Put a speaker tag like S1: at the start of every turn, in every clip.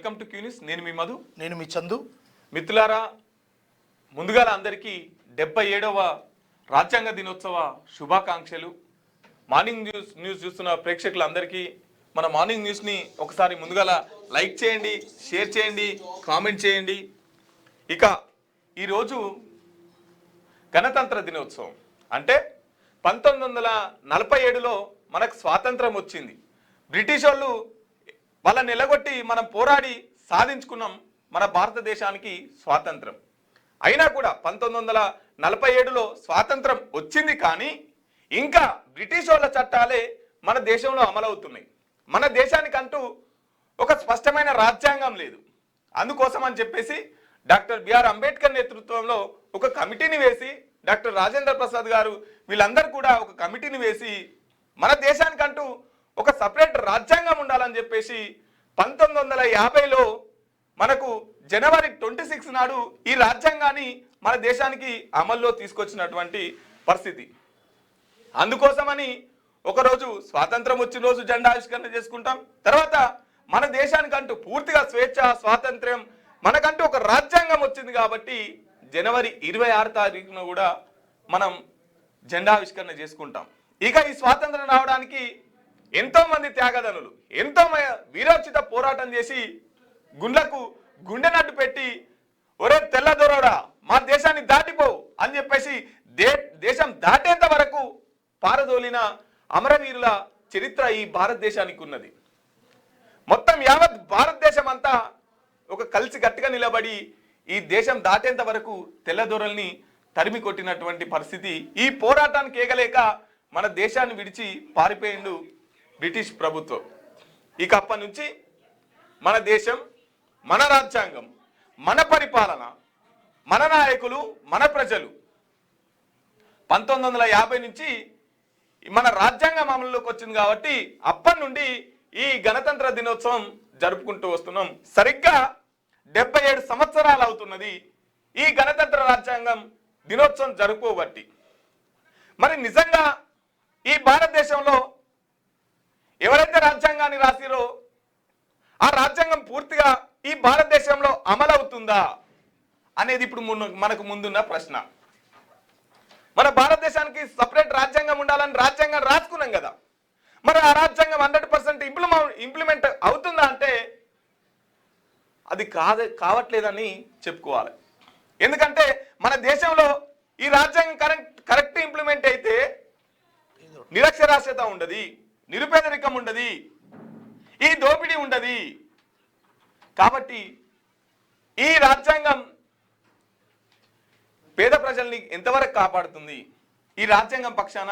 S1: Welcome to క్యూనిస్. నేను మీ మధు.
S2: నేను మీ చందు.
S1: మిత్రులారా, ముందుగా అందరికీ 77వ రాజ్యాంగ దినోత్సవ శుభాకాంక్షలు. మార్నింగ్ న్యూస్ చూస్తున్న ప్రేక్షకులందరికీ మన మార్నింగ్ న్యూస్ని ఒకసారి ముందుగా లైక్ చేయండి, షేర్ చేయండి, కామెంట్ చేయండి. ఇక ఈరోజు గణతంత్ర దినోత్సవం. అంటే 1947లో మనకు స్వాతంత్రం వచ్చింది. బ్రిటిష్ వాళ్ళు వాళ్ళని నిలగొట్టి మనం పోరాడి సాధించుకున్నాం మన భారతదేశానికి స్వాతంత్రం. అయినా కూడా 1947లో స్వాతంత్రం వచ్చింది, కానీ ఇంకా బ్రిటిష్ వాళ్ళ చట్టాలే మన దేశంలో అమలవుతున్నాయి. మన దేశానికంటూ ఒక స్పష్టమైన రాజ్యాంగం లేదు. అందుకోసం అని చెప్పేసి డాక్టర్ బిఆర్ అంబేద్కర్ నేతృత్వంలో ఒక కమిటీని వేసి, డాక్టర్ రాజేంద్ర ప్రసాద్ గారు వీళ్ళందరూ కూడా ఒక కమిటీని వేసి మన దేశానికంటూ ఒక సపరేట్ రాజ్యాంగం ఉండాలని చెప్పేసి 1950లో మనకు జనవరి 26 నాడు ఈ రాజ్యాంగాన్ని మన దేశానికి అమల్లో తీసుకొచ్చినటువంటి పరిస్థితి. అందుకోసమని ఒకరోజు స్వాతంత్రం వచ్చిన రోజు జెండా ఆవిష్కరణ చేసుకుంటాం. తర్వాత మన దేశానికంటూ పూర్తిగా స్వేచ్ఛ, స్వాతంత్ర్యం, మనకంటూ ఒక రాజ్యాంగం వచ్చింది కాబట్టి జనవరి 26 తారీఖున కూడా మనం జెండా ఆవిష్కరణ చేసుకుంటాం. ఇక ఈ స్వాతంత్రం రావడానికి ఎంతో మంది త్యాగదనులు ఎంతో వీరోచిత పోరాటం చేసి గుండెకు గుండె నడ్డు పెట్టి, ఒరే తెల్లదొరడా మా దేశాన్ని దాటిపోవు అని చెప్పేసి దేశం దాటేంత వరకు పారదోలిన అమరవీరుల చరిత్ర ఈ భారతదేశానికి ఉన్నది. మొత్తం యావత్ భారతదేశం అంతా ఒక కలిసి గట్టిగా నిలబడి ఈ దేశం దాటేంత వరకు తెల్లదొరల్ని తరిమి కొట్టినటువంటి పరిస్థితి. ఈ పోరాటానికి ఏగలేక మన దేశాన్ని విడిచి పారిపోయిండు బ్రిటిష్ ప్రభుత్వం. ఇక అప్పటి నుంచి మన దేశం, మన రాజ్యాంగం, మన పరిపాలన, మన నాయకులు, మన ప్రజలు 1950 నుంచి మన రాజ్యాంగం అమలులోకి వచ్చింది కాబట్టి అప్పటి నుండి ఈ గణతంత్ర దినోత్సవం జరుపుకుంటూ వస్తున్నాం. సరిగ్గా 77 సంవత్సరాలు అవుతున్నది ఈ గణతంత్ర రాజ్యాంగం దినోత్సవం జరుపుకోబట్టి. మరి నిజంగా ఈ భారతదేశంలో ఎవరైతే రాజ్యాంగాన్ని రాసిరో ఆ రాజ్యాంగం పూర్తిగా ఈ భారతదేశంలో అమలవుతుందా అనేది ఇప్పుడు మనకు ముందున్న ప్రశ్న. మన భారతదేశానికి సపరేట్ రాజ్యాంగం ఉండాలని రాజ్యాంగం రాసుకున్నాం కదా, మరి ఆ రాజ్యాంగం 100% ఇంప్లిమెంట్ అవుతుందా అంటే అది కావట్లేదని చెప్పుకోవాలి. ఎందుకంటే మన దేశంలో ఈ రాజ్యాంగం కరెక్ట్ ఇంప్లిమెంట్ అయితే నిరక్షరాస్యత ఉండదు, నిరుపేదరికం ఉండదు, ఈ దోపిడీ ఉండదు. కాబట్టి ఈ రాజ్యాంగం పేద ప్రజల్ని ఎంతవరకు కాపాడుతుంది? ఈ రాజ్యాంగం పక్షాన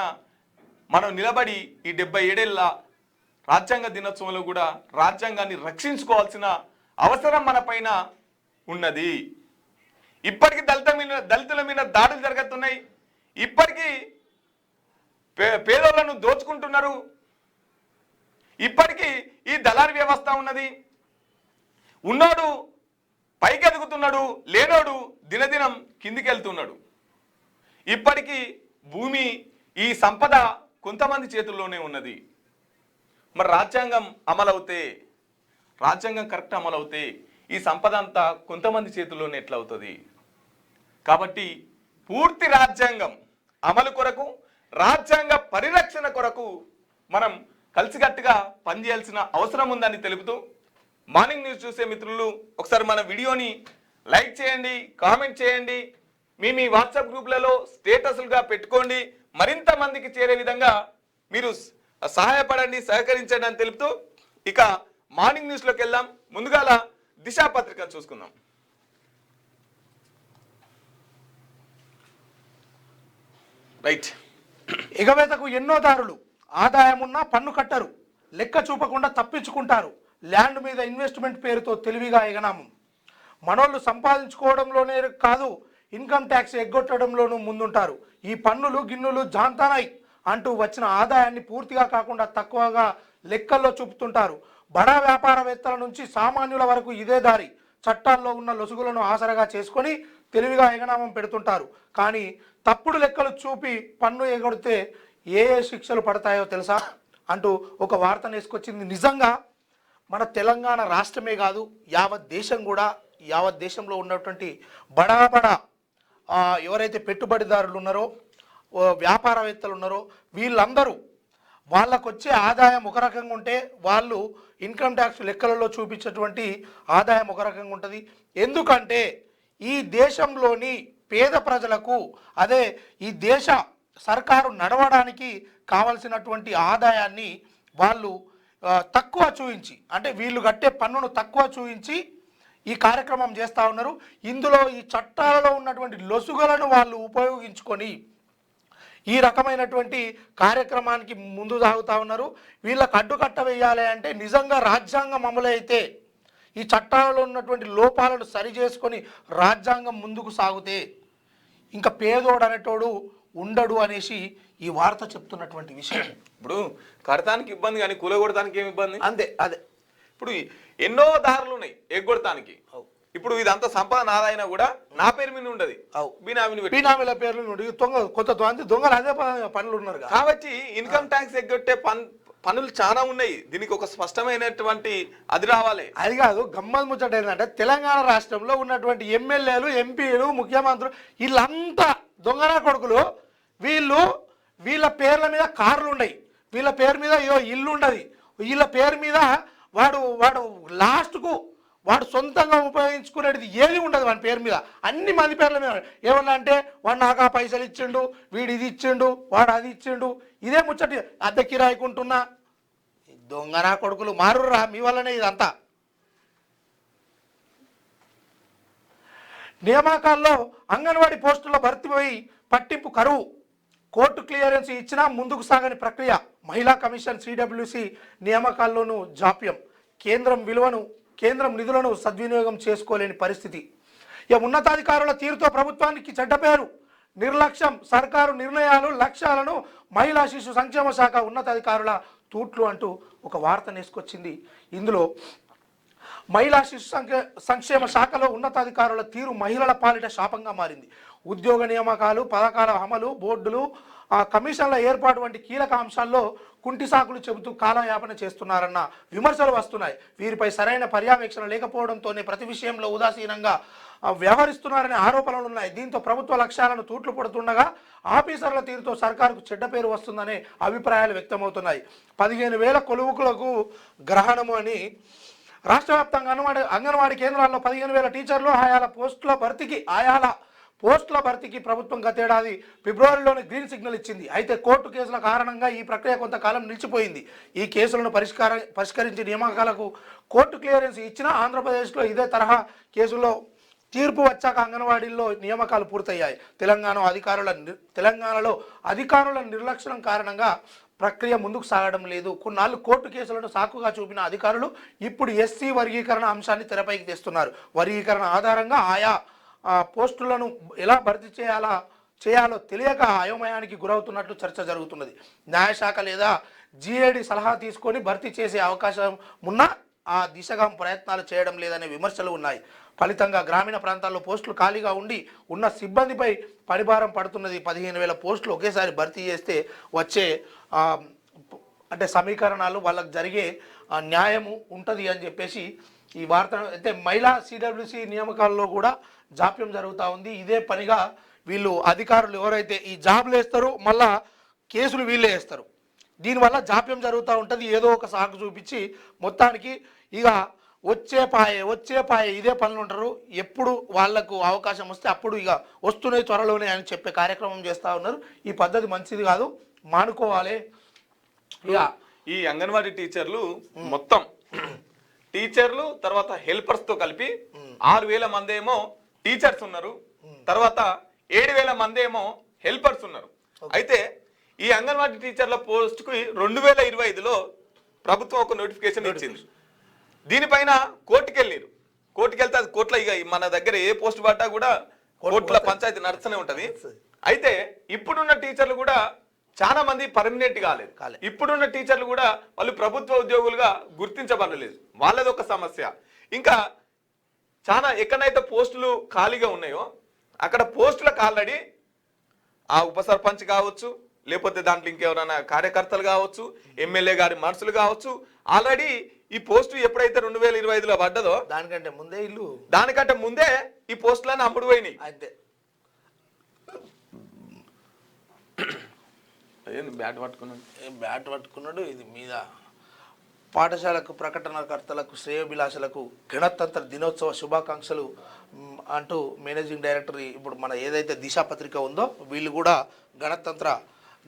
S1: మనం నిలబడి ఈ 77 ఏళ్ల రాజ్యాంగ దినోత్సవంలో కూడా రాజ్యాంగాన్ని రక్షించుకోవాల్సిన అవసరం మన పైన ఉన్నది. ఇప్పటికీ దళితుల మీద దాడులు జరుగుతున్నాయి. ఇప్పటికీ పేదోళ్లను దోచుకుంటున్నారు. ఇప్పటికీ ఈ దళారీ వ్యవస్థ ఉన్నది. ఉన్నోడు పైకి ఎదుగుతున్నాడు, లేనోడు దినదినం కిందికి వెళ్తున్నాడు. ఇప్పటికీ భూమి, ఈ సంపద కొంతమంది చేతుల్లోనే ఉన్నది. మరి రాజ్యాంగం అమలవుతే, రాజ్యాంగం కరెక్ట్ అమలవుతే ఈ సంపద అంతా కొంతమంది చేతుల్లోనే ఎట్లా అవుతుంది? కాబట్టి పూర్తి రాజ్యాంగం అమలు కొరకు, రాజ్యాంగ పరిరక్షణ కొరకు మనం కలిసికట్టుగా పనిచేయాల్సిన అవసరం ఉందని తెలుపుతూ, మార్నింగ్ న్యూస్ చూసే మిత్రులు ఒకసారి మన వీడియోని లైక్ చేయండి, కామెంట్ చేయండి, మీ వాట్సాప్ గ్రూప్లలో స్టేటస్లుగా పెట్టుకోండి. మరింత మందికి చేరే విధంగా మీరు సహాయపడండి, సహకరించండి అని తెలుపుతూ ఇక మార్నింగ్ న్యూస్లోకి వెళ్దాం. ముందుగా దిశా పత్రిక చూసుకుందాం. రైట్.
S2: ఎగవేతకు ఎన్నో దారులు, ఆదాయమున్నా పన్ను కట్టరు, లెక్క చూపకుండా తప్పించుకుంటారు, ల్యాండ్ మీద ఇన్వెస్ట్మెంట్ పేరుతో తెలివిగా ఎగనామం. మనోళ్ళు సంపాదించుకోవడంలోనే కాదు, ఇన్కమ్ ట్యాక్స్ ఎగ్గొట్టడంలోనూ ముందుంటారు. ఈ పన్నులు గిన్నులు జాంతానాయి అంటూ వచ్చిన ఆదాయాన్ని పూర్తిగా కాకుండా తక్కువగా లెక్కల్లో చూపుతుంటారు. బడా వ్యాపారవేత్తల నుంచి సామాన్యుల వరకు ఇదే దారి. చట్టాల్లో ఉన్న లొసుగులను ఆసరగా చేసుకొని తెలివిగా ఎగనామం పెడుతుంటారు. కానీ తప్పుడు లెక్కలు చూపి పన్ను ఎగొడితే ఏ శిక్షలు పడతాయో తెలుసా అంటూ ఒక వార్తను వేసుకొచ్చింది. నిజంగా మన తెలంగాణ రాష్ట్రమే కాదు యావత్ దేశం కూడా, యావత్ దేశంలో ఉన్నటువంటి బడా బడా ఎవరైతే పెట్టుబడిదారులు ఉన్నారో, వ్యాపారవేత్తలు ఉన్నారో, వీళ్ళందరూ వాళ్ళకు వచ్చే ఆదాయం ఒక రకంగా ఉంటే వాళ్ళు ఇన్కమ్ ట్యాక్స్ లెక్కలలో చూపించేటువంటి ఆదాయం ఒక రకంగా ఉంటుంది. ఎందుకంటే ఈ దేశంలోని పేద ప్రజలకు, అదే ఈ దేశ సర్కారు నడవడానికి కావలసినటువంటి ఆదాయాన్ని వాళ్ళు తక్కువ చూపించి, అంటే వీళ్ళు కట్టే పన్నును తక్కువ చూపించి ఈ కార్యక్రమం చేస్తూ ఉన్నారు. ఇందులో ఈ చట్టాలలో ఉన్నటువంటి లొసుగులను వాళ్ళు ఉపయోగించుకొని ఈ రకమైనటువంటి కార్యక్రమానికి ముందు సాగుతూ ఉన్నారు. వీళ్ళకు అడ్డుకట్ట వేయాలి అంటే నిజంగా రాజ్యాంగం అమలైతే, ఈ చట్టాలలో ఉన్నటువంటి లోపాలను సరి చేసుకొని రాజ్యాంగం ముందుకు సాగితే ఇంకా పేదోడు అనేటోడు ఉండడు అనేసి ఈ వార్త చెప్తున్నటువంటి విషయం.
S1: ఇప్పుడు కడతానికి ఇబ్బంది కానీ కూలగొడటానికి ఏమి ఇబ్బంది?
S2: అంతే. అదే
S1: ఇప్పుడు ఎన్నో దారులు ఉన్నాయి ఎగ్గొడటానికి. ఇప్పుడు ఇదంతా సంపాదన ఆదాయన కూడా నా పేరు మీద ఉండదు,
S2: బీనామీల పేర్లు కొత్త దొంగలు అదే పనులు ఉన్నారు
S1: కాబట్టి ఇన్కమ్ ట్యాక్స్ ఎగ్గొట్టే పనులు చాలా ఉన్నాయి. దీనికి ఒక స్పష్టమైనటువంటి అది రావాలి.
S2: అది కాదు, గమ్మత్ ముచ్చట ఏంటంటే తెలంగాణ రాష్ట్రంలో ఉన్నటువంటి ఎమ్మెల్యేలు, ఎంపీలు, ముఖ్యమంత్రులు వీళ్ళంతా దొంగనా కొడుకులు. వీళ్ళ పేర్ల మీద కార్లు ఉన్నాయి, వీళ్ళ పేరు మీద ఇల్లు ఉండదు, వీళ్ళ పేరు మీద వాడు లాస్ట్కు వాడు సొంతంగా ఉపయోగించుకునేది ఏది ఉండదు వాడి పేరు మీద. అన్ని మంది పేర్ల మీద ఏమన్నా అంటే వాడు నాకు ఆ పైసలు ఇచ్చిండు, వీడు ఇది ఇచ్చిండు, వాడు అది ఇచ్చిండు, ఇదే ముచ్చటి. అద్దె కిరాయికుంటున్నా దొంగనా కొడుకులు మారురా, మీ వల్లనే ఇదంతా. నియామకాల్లో అంగన్వాడీ పోస్టుల భర్తీపై పట్టింపు కరువు, కోర్టు క్లియరెన్స్ ఇచ్చినా ముందుకు సాగని ప్రక్రియ, మహిళా కమిషన్ సిడబ్ల్యూసి నియామకాల్లోనూ జాప్యం, కేంద్రం నిధులను సద్వినియోగం చేసుకోలేని పరిస్థితి. ఉన్నతాధికారుల తీరుతో ప్రభుత్వానికి చెడ్డ పేరు, నిర్లక్ష్యం, సర్కారు నిర్ణయాలు, లక్ష్యాలను మహిళా శిశు సంక్షేమ శాఖ ఉన్నతాధికారుల తూట్లు అంటూ ఒక వార్త నేసుకొచ్చింది. ఇందులో మహిళా శిశు సంక్షేమ శాఖలో ఉన్నతాధికారుల తీరు మహిళల పాలిట శాపంగా మారింది. ఉద్యోగ నియామకాలు, పథకాల అమలు, బోర్డులు, కమిషన్ల ఏర్పాటు వంటి కీలక అంశాల్లో కుంటి సాకులు చెబుతూ కాలయాపన చేస్తున్నారన్న విమర్శలు వస్తున్నాయి. వీరిపై సరైన పర్యవేక్షణ లేకపోవడంతోనే ప్రతి విషయంలో ఉదాసీనంగా వ్యవహరిస్తున్నారనే ఆరోపణలు ఉన్నాయి. దీంతో ప్రభుత్వ లక్ష్యాలను తూట్లు పడుతుండగా ఆఫీసర్ల తీరుతో సర్కారుకు చెడ్డ పేరు వస్తుందనే అభిప్రాయాలు వ్యక్తమవుతున్నాయి. 15,000 కొలువుకులకు గ్రహణము అని రాష్ట్ర వ్యాప్తంగా అంగన్వాడీ కేంద్రాల్లో 15,000 టీచర్లు ఆయాల పోస్టుల భర్తీకి ప్రభుత్వం గతేడాది ఫిబ్రవరిలోనే గ్రీన్ సిగ్నల్ ఇచ్చింది. అయితే కోర్టు కేసుల కారణంగా ఈ ప్రక్రియ కొంతకాలం నిలిచిపోయింది. ఈ కేసులను పరిష్కరించి నియామకాలకు కోర్టు క్లియరెన్స్ ఇచ్చినా ఆంధ్రప్రదేశ్లో ఇదే తరహా కేసుల్లో తీర్పు వచ్చాక అంగన్వాడీల్లో నియామకాలు పూర్తయ్యాయి. తెలంగాణలో అధికారుల నిర్లక్ష్యం కారణంగా ప్రక్రియ ముందుకు సాగడం లేదు. కొన్నాళ్ళు కోర్టు కేసులను సాకుగా చూపిన అధికారులు ఇప్పుడు ఎస్సీ వర్గీకరణ అంశాన్ని తెరపైకి తెస్తున్నారు. వర్గీకరణ ఆధారంగా ఆయా పోస్టులను ఎలా భర్తీ చేయాలో తెలియక అయోమయానికి గురవుతున్నట్లు చర్చ జరుగుతున్నది. న్యాయశాఖ లేదా జీఏడీ సలహా తీసుకొని భర్తీ చేసే అవకాశం ఉన్నా ఆ దిశగా ప్రయత్నాలు చేయడం లేదనే విమర్శలు ఉన్నాయి. ఫలితంగా గ్రామీణ ప్రాంతాల్లో పోస్టులు ఖాళీగా ఉండి ఉన్న సిబ్బందిపై పనిభారం పడుతున్నది. 15,000 పోస్టులు ఒకేసారి భర్తీ చేస్తే వచ్చే అంటే సమీకరణాలు వాళ్ళకు జరిగే న్యాయము ఉంటుంది అని చెప్పేసి ఈ వార్త. అయితే మహిళా సిడబ్ల్యూసి నియామకాల్లో కూడా జాప్యం జరుగుతూ ఉంది. ఇదే పనిగా వీళ్ళు అధికారులు ఎవరైతే ఈ జాబ్లు వేస్తారో మళ్ళా కేసులు వీళ్ళే వేస్తారు. దీనివల్ల జాప్యం జరుగుతూ ఉంటుంది. ఏదో ఒక సాకు చూపించి మొత్తానికి ఇక వచ్చే పాయే ఇదే పనులు ఉంటారు. ఎప్పుడు వాళ్లకు అవకాశం వస్తే అప్పుడు ఇక వస్తున్నాయి త్వరలోనే అని చెప్పే కార్యక్రమం చేస్తూ ఉన్నారు. ఈ పద్ధతి మంచిది కాదు, మానుకోవాలి. ఇక
S1: ఈ అంగన్వాడీ టీచర్లు మొత్తం టీచర్లు తర్వాత హెల్పర్స్ తో కలిపి 6,000 మంది ఏమో టీచర్స్ ఉన్నారు, తర్వాత 7,000 మంది ఏమో హెల్పర్స్ ఉన్నారు. అయితే ఈ అంగన్వాడీ టీచర్ల పోస్ట్ కు 2025లో ప్రభుత్వం ఒక నోటిఫికేషన్ ఇచ్చింది. దీనిపైన కోర్టుకెళ్ళారు. కోర్టుకెళ్తే అది కోర్టులో ఇక మన దగ్గర ఏ పోస్ట్ పడ్డా కూడా కోర్టుల పంచాయతీ నడుస్తూనే ఉంటది. అయితే ఇప్పుడున్న టీచర్లు కూడా చాలా మంది పర్మనెంట్ కాలేదు. ఇప్పుడున్న టీచర్లు కూడా వాళ్ళు ప్రభుత్వ ఉద్యోగులుగా గుర్తించబడలేదు. వాళ్ళది ఒక సమస్య. ఇంకా చాలా ఎక్కడైతే పోస్టులు ఖాళీగా ఉన్నాయో అక్కడ పోస్టులకు ఆల్రెడీ ఆ ఉప సర్పంచ్ కావచ్చు, లేకపోతే దాంట్లో ఇంకెవరైనా కార్యకర్తలు కావచ్చు, ఎమ్మెల్యే గారి మనుషులు కావచ్చు, ఆల్రెడీ ఈ పోస్టు ఎప్పుడైతే 2025లో పడ్డదో
S2: దానికంటే ముందే ఇల్లు,
S1: దానికంటే ముందే ఈ పోస్టులను అమ్ముడు పోయినాయి.
S2: అంతే.
S1: బ్యాట్ పట్టుకున్నాడు,
S2: బ్యాట్ పట్టుకున్నాడు. ఇది మీద పాఠశాలకు ప్రకటనకర్తలకు శ్రేయోభిలాషులకు గణతంత్ర దినోత్సవ శుభాకాంక్షలు అంటూ మేనేజింగ్ డైరెక్టర్ ఇప్పుడు మన ఏదైతే దిశ పత్రిక ఉందో వీళ్ళు కూడా గణతంత్ర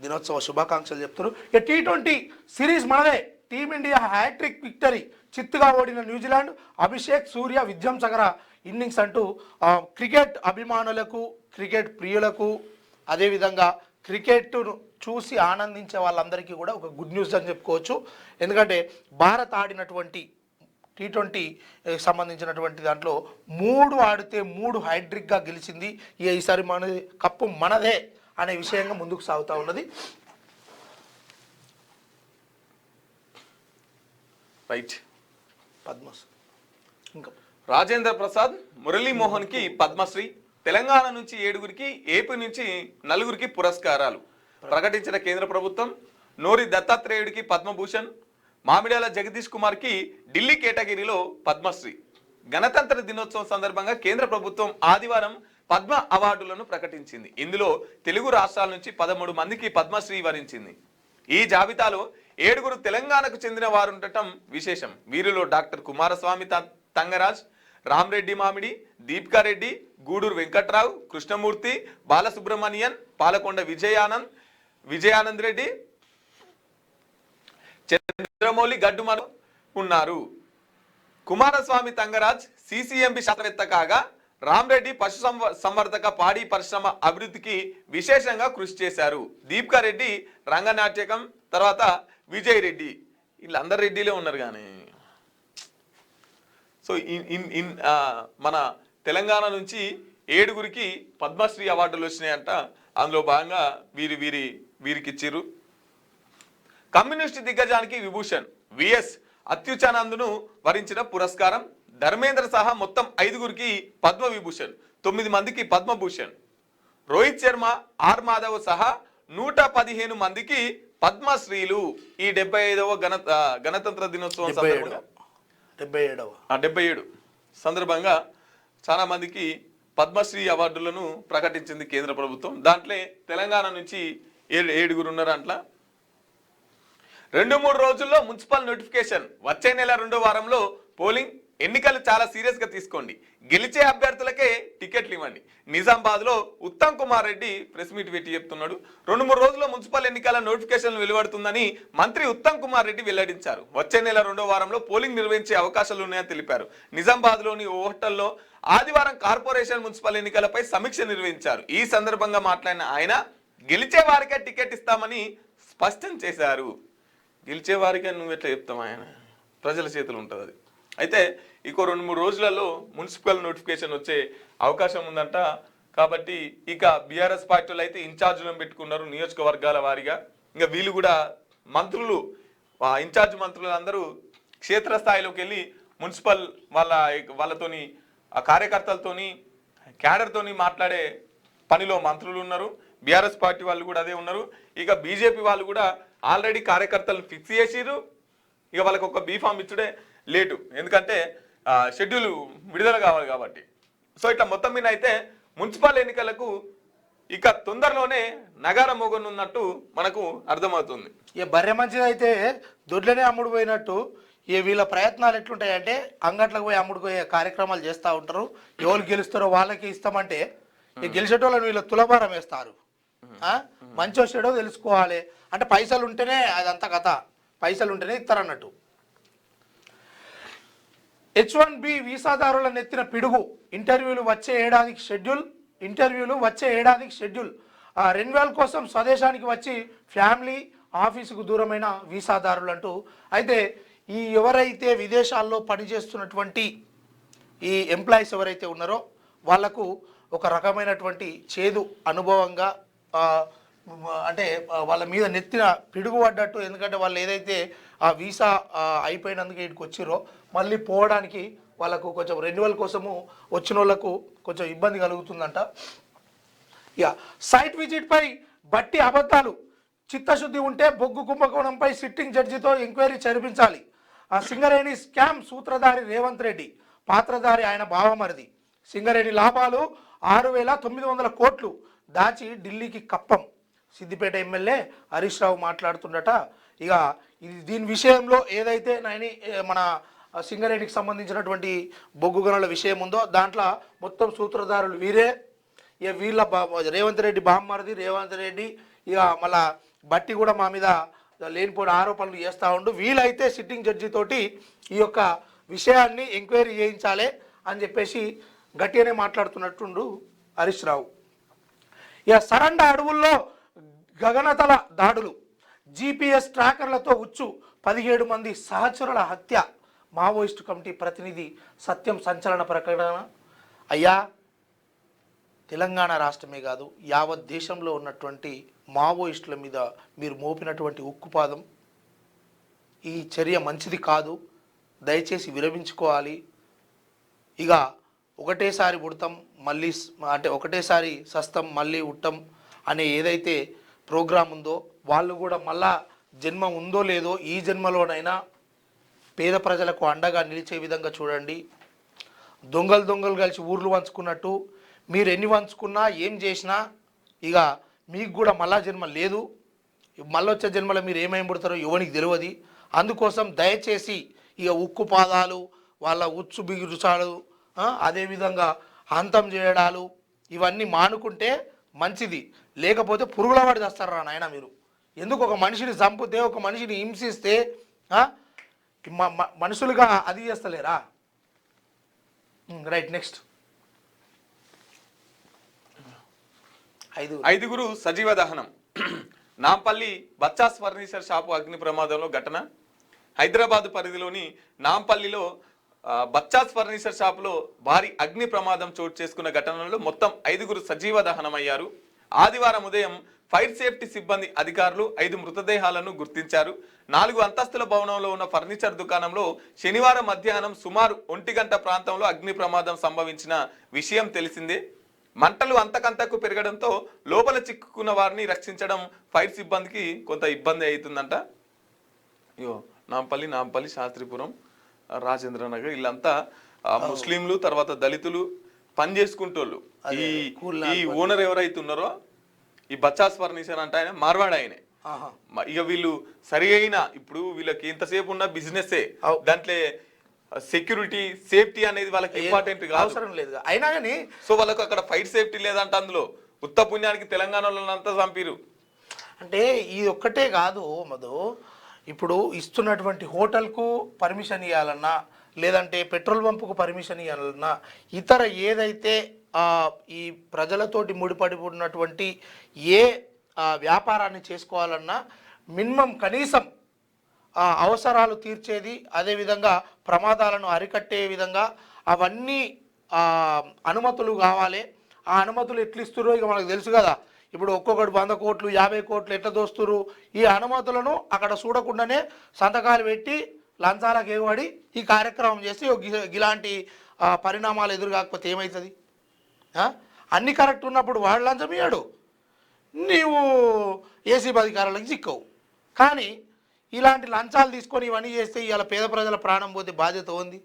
S2: దినోత్సవ శుభాకాంక్షలు చెప్తారు. ఇక T20 సిరీస్ మనదే, టీమిండియా హ్యాట్రిక్ విక్టరీ, చిత్తుగా ఓడిన న్యూజిలాండ్, అభిషేక్ సూర్య విధ్వంసకర ఇన్నింగ్స్ అంటూ క్రికెట్ అభిమానులకు, క్రికెట్ ప్రియులకు, అదేవిధంగా క్రికెట్ను చూసి ఆనందించే వాళ్ళందరికీ కూడా ఒక గుడ్ న్యూస్ అని చెప్పుకోవచ్చు. ఎందుకంటే భారత్ ఆడినటువంటి T20 సంబంధించినటువంటి దాంట్లో 3 ఆడితే 3 హ్యాట్రిక్గా గెలిచింది. ఈసారి మనది కప్పు మనదే అనే విషయంగా ముందుకు సాగుతూ ఉన్నది.
S1: రైట్.
S2: పద్మశ్రీ ఇంకా
S1: రాజేంద్ర ప్రసాద్, మురళీమోహన్కి పద్మశ్రీ, తెలంగాణ నుంచి 7గురికి, ఏపీ నుంచి 4గురికి పురస్కారాలు ప్రకటించిన కేంద్ర ప్రభుత్వం. నోరి దత్తాత్రేయుడికి పద్మభూషణ్, మామిడాల జగదీష్ కుమార్కి ఢిల్లీ కేటగిరీలో పద్మశ్రీ. గణతంత్ర దినోత్సవం సందర్భంగా కేంద్ర ప్రభుత్వం ఆదివారం పద్మ అవార్డులను ప్రకటించింది. ఇందులో తెలుగు రాష్ట్రాల నుంచి 13 మందికి పద్మశ్రీ వరించింది. ఈ జాబితాలో 7గురు తెలంగాణకు చెందిన వారు ఉండటం విశేషం. వీరిలో డాక్టర్ కుమారస్వామి తంగరాజ్, రామ్రెడ్డి మామిడి, దీప్కారెడ్డి, గూడూరు వెంకట్రావు, కృష్ణమూర్తి, బాలసుబ్రహ్మణ్యన్, పాలకొండ విజయానంద్ రెడ్డి, చంద్రమౌళి గడ్డుమను ఉన్నారు. కుమారస్వామి తంగరాజ్ సిసిఎంబి శాస్త్రవేత్త కాగా, రామ్రెడ్డి పశు సంవర్ధక పాడి పరిశ్రమ అభివృద్ధికి విశేషంగా కృషి చేశారు. దీప్కారెడ్డి రంగనాట్యకం, తర్వాత విజయ్ రెడ్డి, వీళ్ళందరు రెడ్డిలే ఉన్నారు. కానీ సో మన తెలంగాణ నుంచి 7గురికి పద్మశ్రీ అవార్డులు వచ్చినాయంట. అందులో భాగంగా వీరికి ఇచ్చిర్రు. కమ్యూనిస్ట్ దిగ్గజానికి విభూషణ్, విఎస్ అత్యుచానందును వరించిన పురస్కారం. ధర్మేంద్ర సహా మొత్తం 5గురికి పద్మ విభూషణ్, 9 మందికి పద్మభూషణ్. రోహిత్ శర్మ, ఆర్ మాధవ్ సహా 115 మందికి పద్మశ్రీలు. ఈ 75వ గణతంత్ర దినోత్సవం సందర్భంగా 77 సందర్భంగా చాలా మందికి పద్మశ్రీ అవార్డులను ప్రకటించింది కేంద్ర ప్రభుత్వం. దాంట్లో తెలంగాణ నుంచి 7గురు ఉన్నారు. అట్లా 2-3 రోజుల్లో మున్సిపల్ నోటిఫికేషన్. వచ్చే నెల 2వ వారంలో పోలింగ్. ఎన్నికలు చాలా సీరియస్ గా తీసుకోండి. గెలిచే అభ్యర్థులకే టికెట్లు ఇవ్వండి. నిజామాబాద్ లో ఉత్తమ్ కుమార్ రెడ్డి ప్రెస్ మీట్ పెట్టి చెప్తున్నాడు. 2-3 రోజుల్లో మున్సిపల్ ఎన్నికల నోటిఫికేషన్ వెలువడుతుందని మంత్రి ఉత్తమ్ కుమార్ రెడ్డి వెల్లడించారు. వచ్చే నెల 2వ వారంలో పోలింగ్ నిర్వహించే అవకాశాలు ఉన్నాయని తెలిపారు. నిజామాబాద్ లోని ఓ హోటల్లో ఆదివారం కార్పొరేషన్ మున్సిపల్ ఎన్నికలపై సమీక్ష నిర్వహించారు. ఈ సందర్భంగా మాట్లాడిన ఆయన గెలిచే వారికే టికెట్ ఇస్తామని స్పష్టం చేశారు. గెలిచే వారికే నువ్వు ఎట్లా చెప్తావు, ఆయన ప్రజల చేతులు ఉంటుంది అది. అయితే ఇంకో 2-3 రోజులలో మున్సిపల్ నోటిఫికేషన్ వచ్చే అవకాశం ఉందంట. కాబట్టి ఇక బీఆర్ఎస్ పార్టీలు అయితే ఇన్ఛార్జులను పెట్టుకున్నారు నియోజకవర్గాల వారీగా. ఇంకా వీళ్ళు కూడా మంత్రులు, ఇన్ఛార్జ్ మంత్రులు అందరూ క్షేత్రస్థాయిలోకి వెళ్ళి మున్సిపల్ వాళ్ళతోని, ఆ కార్యకర్తలతోని, క్యాడర్తోని మాట్లాడే పనిలో మంత్రులు ఉన్నారు. బీఆర్ఎస్ పార్టీ వాళ్ళు కూడా అదే ఉన్నారు. ఇక బీజేపీ వాళ్ళు కూడా ఆల్రెడీ కార్యకర్తలను ఫిక్స్ చేసిరు. ఇక వాళ్ళకి ఒక బీఫామ్ ఇచ్చుడే లేటు, ఎందుకంటే షెడ్యూల్ విడుదల కావాలి కాబట్టి. సో ఇట్లా మొత్తం మీద అయితే మున్సిపల్ ఎన్నికలకు ఇక తొందరలోనే నగారం మోగనున్నట్టు మనకు అర్థమవుతుంది.
S2: ఇక బర్రె మంచిది అయితే దొడ్లనే అమ్ముడు పోయినట్టు వీళ్ళ ప్రయత్నాలు ఎట్లుంటాయంటే అంగట్లకు పోయి అమ్ముడుపోయే కార్యక్రమాలు చేస్తూ ఉంటారు. ఎవరు గెలుస్తారో వాళ్ళకి ఇస్తామంటే ఈ గెలిచేటోళ్ళని వీళ్ళు తులభారం వేస్తారు. మంచి వచ్చేటో తెలుసుకోవాలి అంటే పైసలు ఉంటేనే అదంతా కథ, పైసలు ఉంటేనే ఇస్తారన్నట్టు. H1B వీసాదారుల నెత్తిన పిడుగు. ఇంటర్వ్యూలు వచ్చే ఏడాదికి షెడ్యూల్. రెన్యువల్ కోసం స్వదేశానికి వచ్చి ఫ్యామిలీ ఆఫీసుకు దూరమైన వీసాదారులు అంటూ. అయితే ఎవరైతే విదేశాల్లో పనిచేస్తున్నటువంటి ఈ ఎంప్లాయీస్ ఎవరైతే ఉన్నారో వాళ్లకు ఒక రకమైనటువంటి చేదు అనుభవంగా, అంటే వాళ్ళ మీద నెత్తిన పిడుగు పడ్డట్టు. ఎందుకంటే వాళ్ళు ఏదైతే ఆ వీసా అయిపోయినందుకు ఇక్కడికి వచ్చిరో మళ్ళీ పోవడానికి వాళ్ళకు కొంచెం రెన్యువల్ కోసము వచ్చిన వాళ్ళకు కొంచెం ఇబ్బంది కలుగుతుందంట. ఇక సైట్ విజిట్పై బట్టి అబద్ధాలు. చిత్తశుద్ధి ఉంటే బొగ్గు కుంభకోణంపై సిట్టింగ్ జడ్జితో ఎంక్వైరీ జరిపించాలి. ఆ సింగరేణి స్కామ్ సూత్రధారి రేవంత్ రెడ్డి, పాత్రధారి ఆయన బావమరిది. సింగరేణి లాభాలు 6,900 కోట్లు దాచి ఢిల్లీకి కప్పం. సిద్దిపేట ఎమ్మెల్యే హరీష్ రావు మాట్లాడుతుండట. ఇక దీని విషయంలో ఏదైతే మన సింగరేణికి సంబంధించినటువంటి బొగ్గు గనుల విషయం ఉందో దాంట్లో మొత్తం సూత్రధారులు వీరే. ఇక వీళ్ళ రేవంత్ రెడ్డి బామ్మరిది రేవంత్ రెడ్డి, ఇక మళ్ళా బట్టి కూడా మా మీద లేనిపోయిన ఆరోపణలు చేస్తూ ఉండు. వీలైతే సిట్టింగ్ జడ్జి తోటి ఈ యొక్క విషయాన్ని ఎంక్వైరీ చేయించాలి అని చెప్పేసి గట్టిగానే మాట్లాడుతున్నట్టుండు హరీష్ రావు. ఇక సరండ అడవుల్లో గగనతల దాడులు, GPS ట్రాకర్లతో ఉచ్చు, 17 మంది సహచరుల హత్య. మావోయిస్టు కమిటీ ప్రతినిధి సత్యం సంచలన ప్రకటన. అయ్యా, తెలంగాణ రాష్ట్రమే కాదు యావత్ దేశంలో ఉన్నటువంటి మావోయిస్టుల మీద మీరు మోపినటువంటి ఉక్కుపాదం, ఈ చర్య మంచిది కాదు. దయచేసి విరమించుకోవాలి. ఇక ఒకటేసారి పుడతాం మళ్ళీ అంటే ఒకటేసారి సస్తం మళ్ళీ ఉట్టం అనే ఏదైతే ప్రోగ్రాం ఉందో వాళ్ళు కూడా మళ్ళా జన్మ ఉందో లేదో ఈ జన్మలోనైనా పేద ప్రజలకు అండగా నిలిచే విధంగా చూడండి. దొంగలు కలిసి ఊర్లు వంచుకున్నట్టు మీరు ఎన్ని వంచుకున్నా ఏం చేసినా ఇక మీకు కూడా మళ్ళా జన్మ లేదు. మళ్ళొచ్చే జన్మలో మీరు ఏమేమి పుడతారో ఎవరికి తెలియదు. అందుకోసం దయచేసి ఇక ఉక్కు పాదాలు, వాళ్ళ ఉచ్చు బిగురుచాలు, అదేవిధంగా అంతం చేయడాలు ఇవన్నీ మానుకుంటే మంచిది. లేకపోతే పురుగుల వాడి చేస్తారా నాయన మీరు. ఎందుకు ఒక మనిషిని చంపితే, ఒక మనిషిని హింసిస్తే మనుషులుగా అది చేస్తలేరా? Right, next.
S1: ఐదుగురు సజీవ దహనం. నాంపల్లి బచ్చాస్ ఫర్నిచర్ షాపు అగ్ని ప్రమాదంలో ఘటన. హైదరాబాద్ పరిధిలోని నాంపల్లిలో బచ్చాస్ ఫర్నిచర్ షాపులో భారీ అగ్ని ప్రమాదం చోటు చేసుకున్న ఘటనలో మొత్తం 5గురు సజీవ దహనమయ్యారు. ఆదివారం ఉదయం ఫైర్ సేఫ్టీ సిబ్బంది అధికారులు 5 మృతదేహాలను గుర్తించారు. 4 అంతస్తుల భవనంలో ఉన్న ఫర్నిచర్ దుకాణంలో శనివారం మధ్యాహ్నం సుమారు 1 గంట ప్రాంతంలో అగ్ని ప్రమాదం సంభవించిన విషయం తెలిసిందే. మంటలు అంతకంతకు పెరగడంతో లోపల చిక్కుకున్న వారిని రక్షించడం ఫైర్ సిబ్బందికి కొంత ఇబ్బంది అవుతుందంట. నాంపల్లి శాస్త్రిపురం, రాజేంద్ర నగర్ వీళ్ళంతా ముస్లింలు, తర్వాత దళితులు పని చేసుకుంటోళ్ళు. ఈ ఓనర్ ఎవరైతే ఉన్నారో ఈ బచ్చాస్ ఫర్నిచర్ అంటే ఆయన మార్వాడ్ ఆయనే. ఇక వీళ్ళు సరి అయిన ఇప్పుడు వీళ్ళకి ఎంతసేపు ఉన్న బిజినెస్ దాంట్లో సెక్యూరిటీ సేఫ్టీ అనేది వాళ్ళకి ఇంపార్టెంట్
S2: అవసరం లేదు అయినా కానీ
S1: సో వాళ్ళకు అక్కడ ఫైర్ సేఫ్టీ లేదంట. అందులో ఉత్త పుణ్యానికి తెలంగాణలో అంతా చంపిరు.
S2: అంటే ఇది ఒక్కటే కాదు మధు, ఇప్పుడు ఇస్తున్నటువంటి హోటల్కు పర్మిషన్ ఇవ్వాలన్నా లేదంటే పెట్రోల్ పంపుకు పర్మిషన్ ఇవ్వాలన్నా ఇతర ఏదైతే ఈ ప్రజలతోటి ముడిపడి ఉన్నటువంటి ఏ వ్యాపారాన్ని చేసుకోవాలన్నా మినిమం కనీసం అవసరాలు తీర్చేది, అదేవిధంగా ప్రమాదాలను అరికట్టే విధంగా అవన్నీ అనుమతులు కావాలి. ఆ అనుమతులు ఎట్లు ఇస్తుర్రో ఇక మనకు తెలుసు కదా. ఇప్పుడు ఒక్కొక్కటి 100 కోట్లు 50 కోట్లు ఎట్లా దోస్తురు. ఈ అనుమతులను అక్కడ చూడకుండానే సంతకాలు పెట్టి లంచాలకు ఎగబడి ఈ కార్యక్రమం చేసి ఇలాంటి పరిణామాలు ఎదురు కాకపోతే ఏమవుతుంది? అన్ని కరెక్ట్ ఉన్నప్పుడు వాడు లంచం ఇయ్యాడు, నీవు ఏసీబీ అధికారులకు చిక్కవు. కానీ ఇలాంటి లంచాలు తీసుకొని ఇవన్నీ చేస్తే ఇవాళ పేద ప్రజల ప్రాణం పోతే బాధ్యత ఉంది.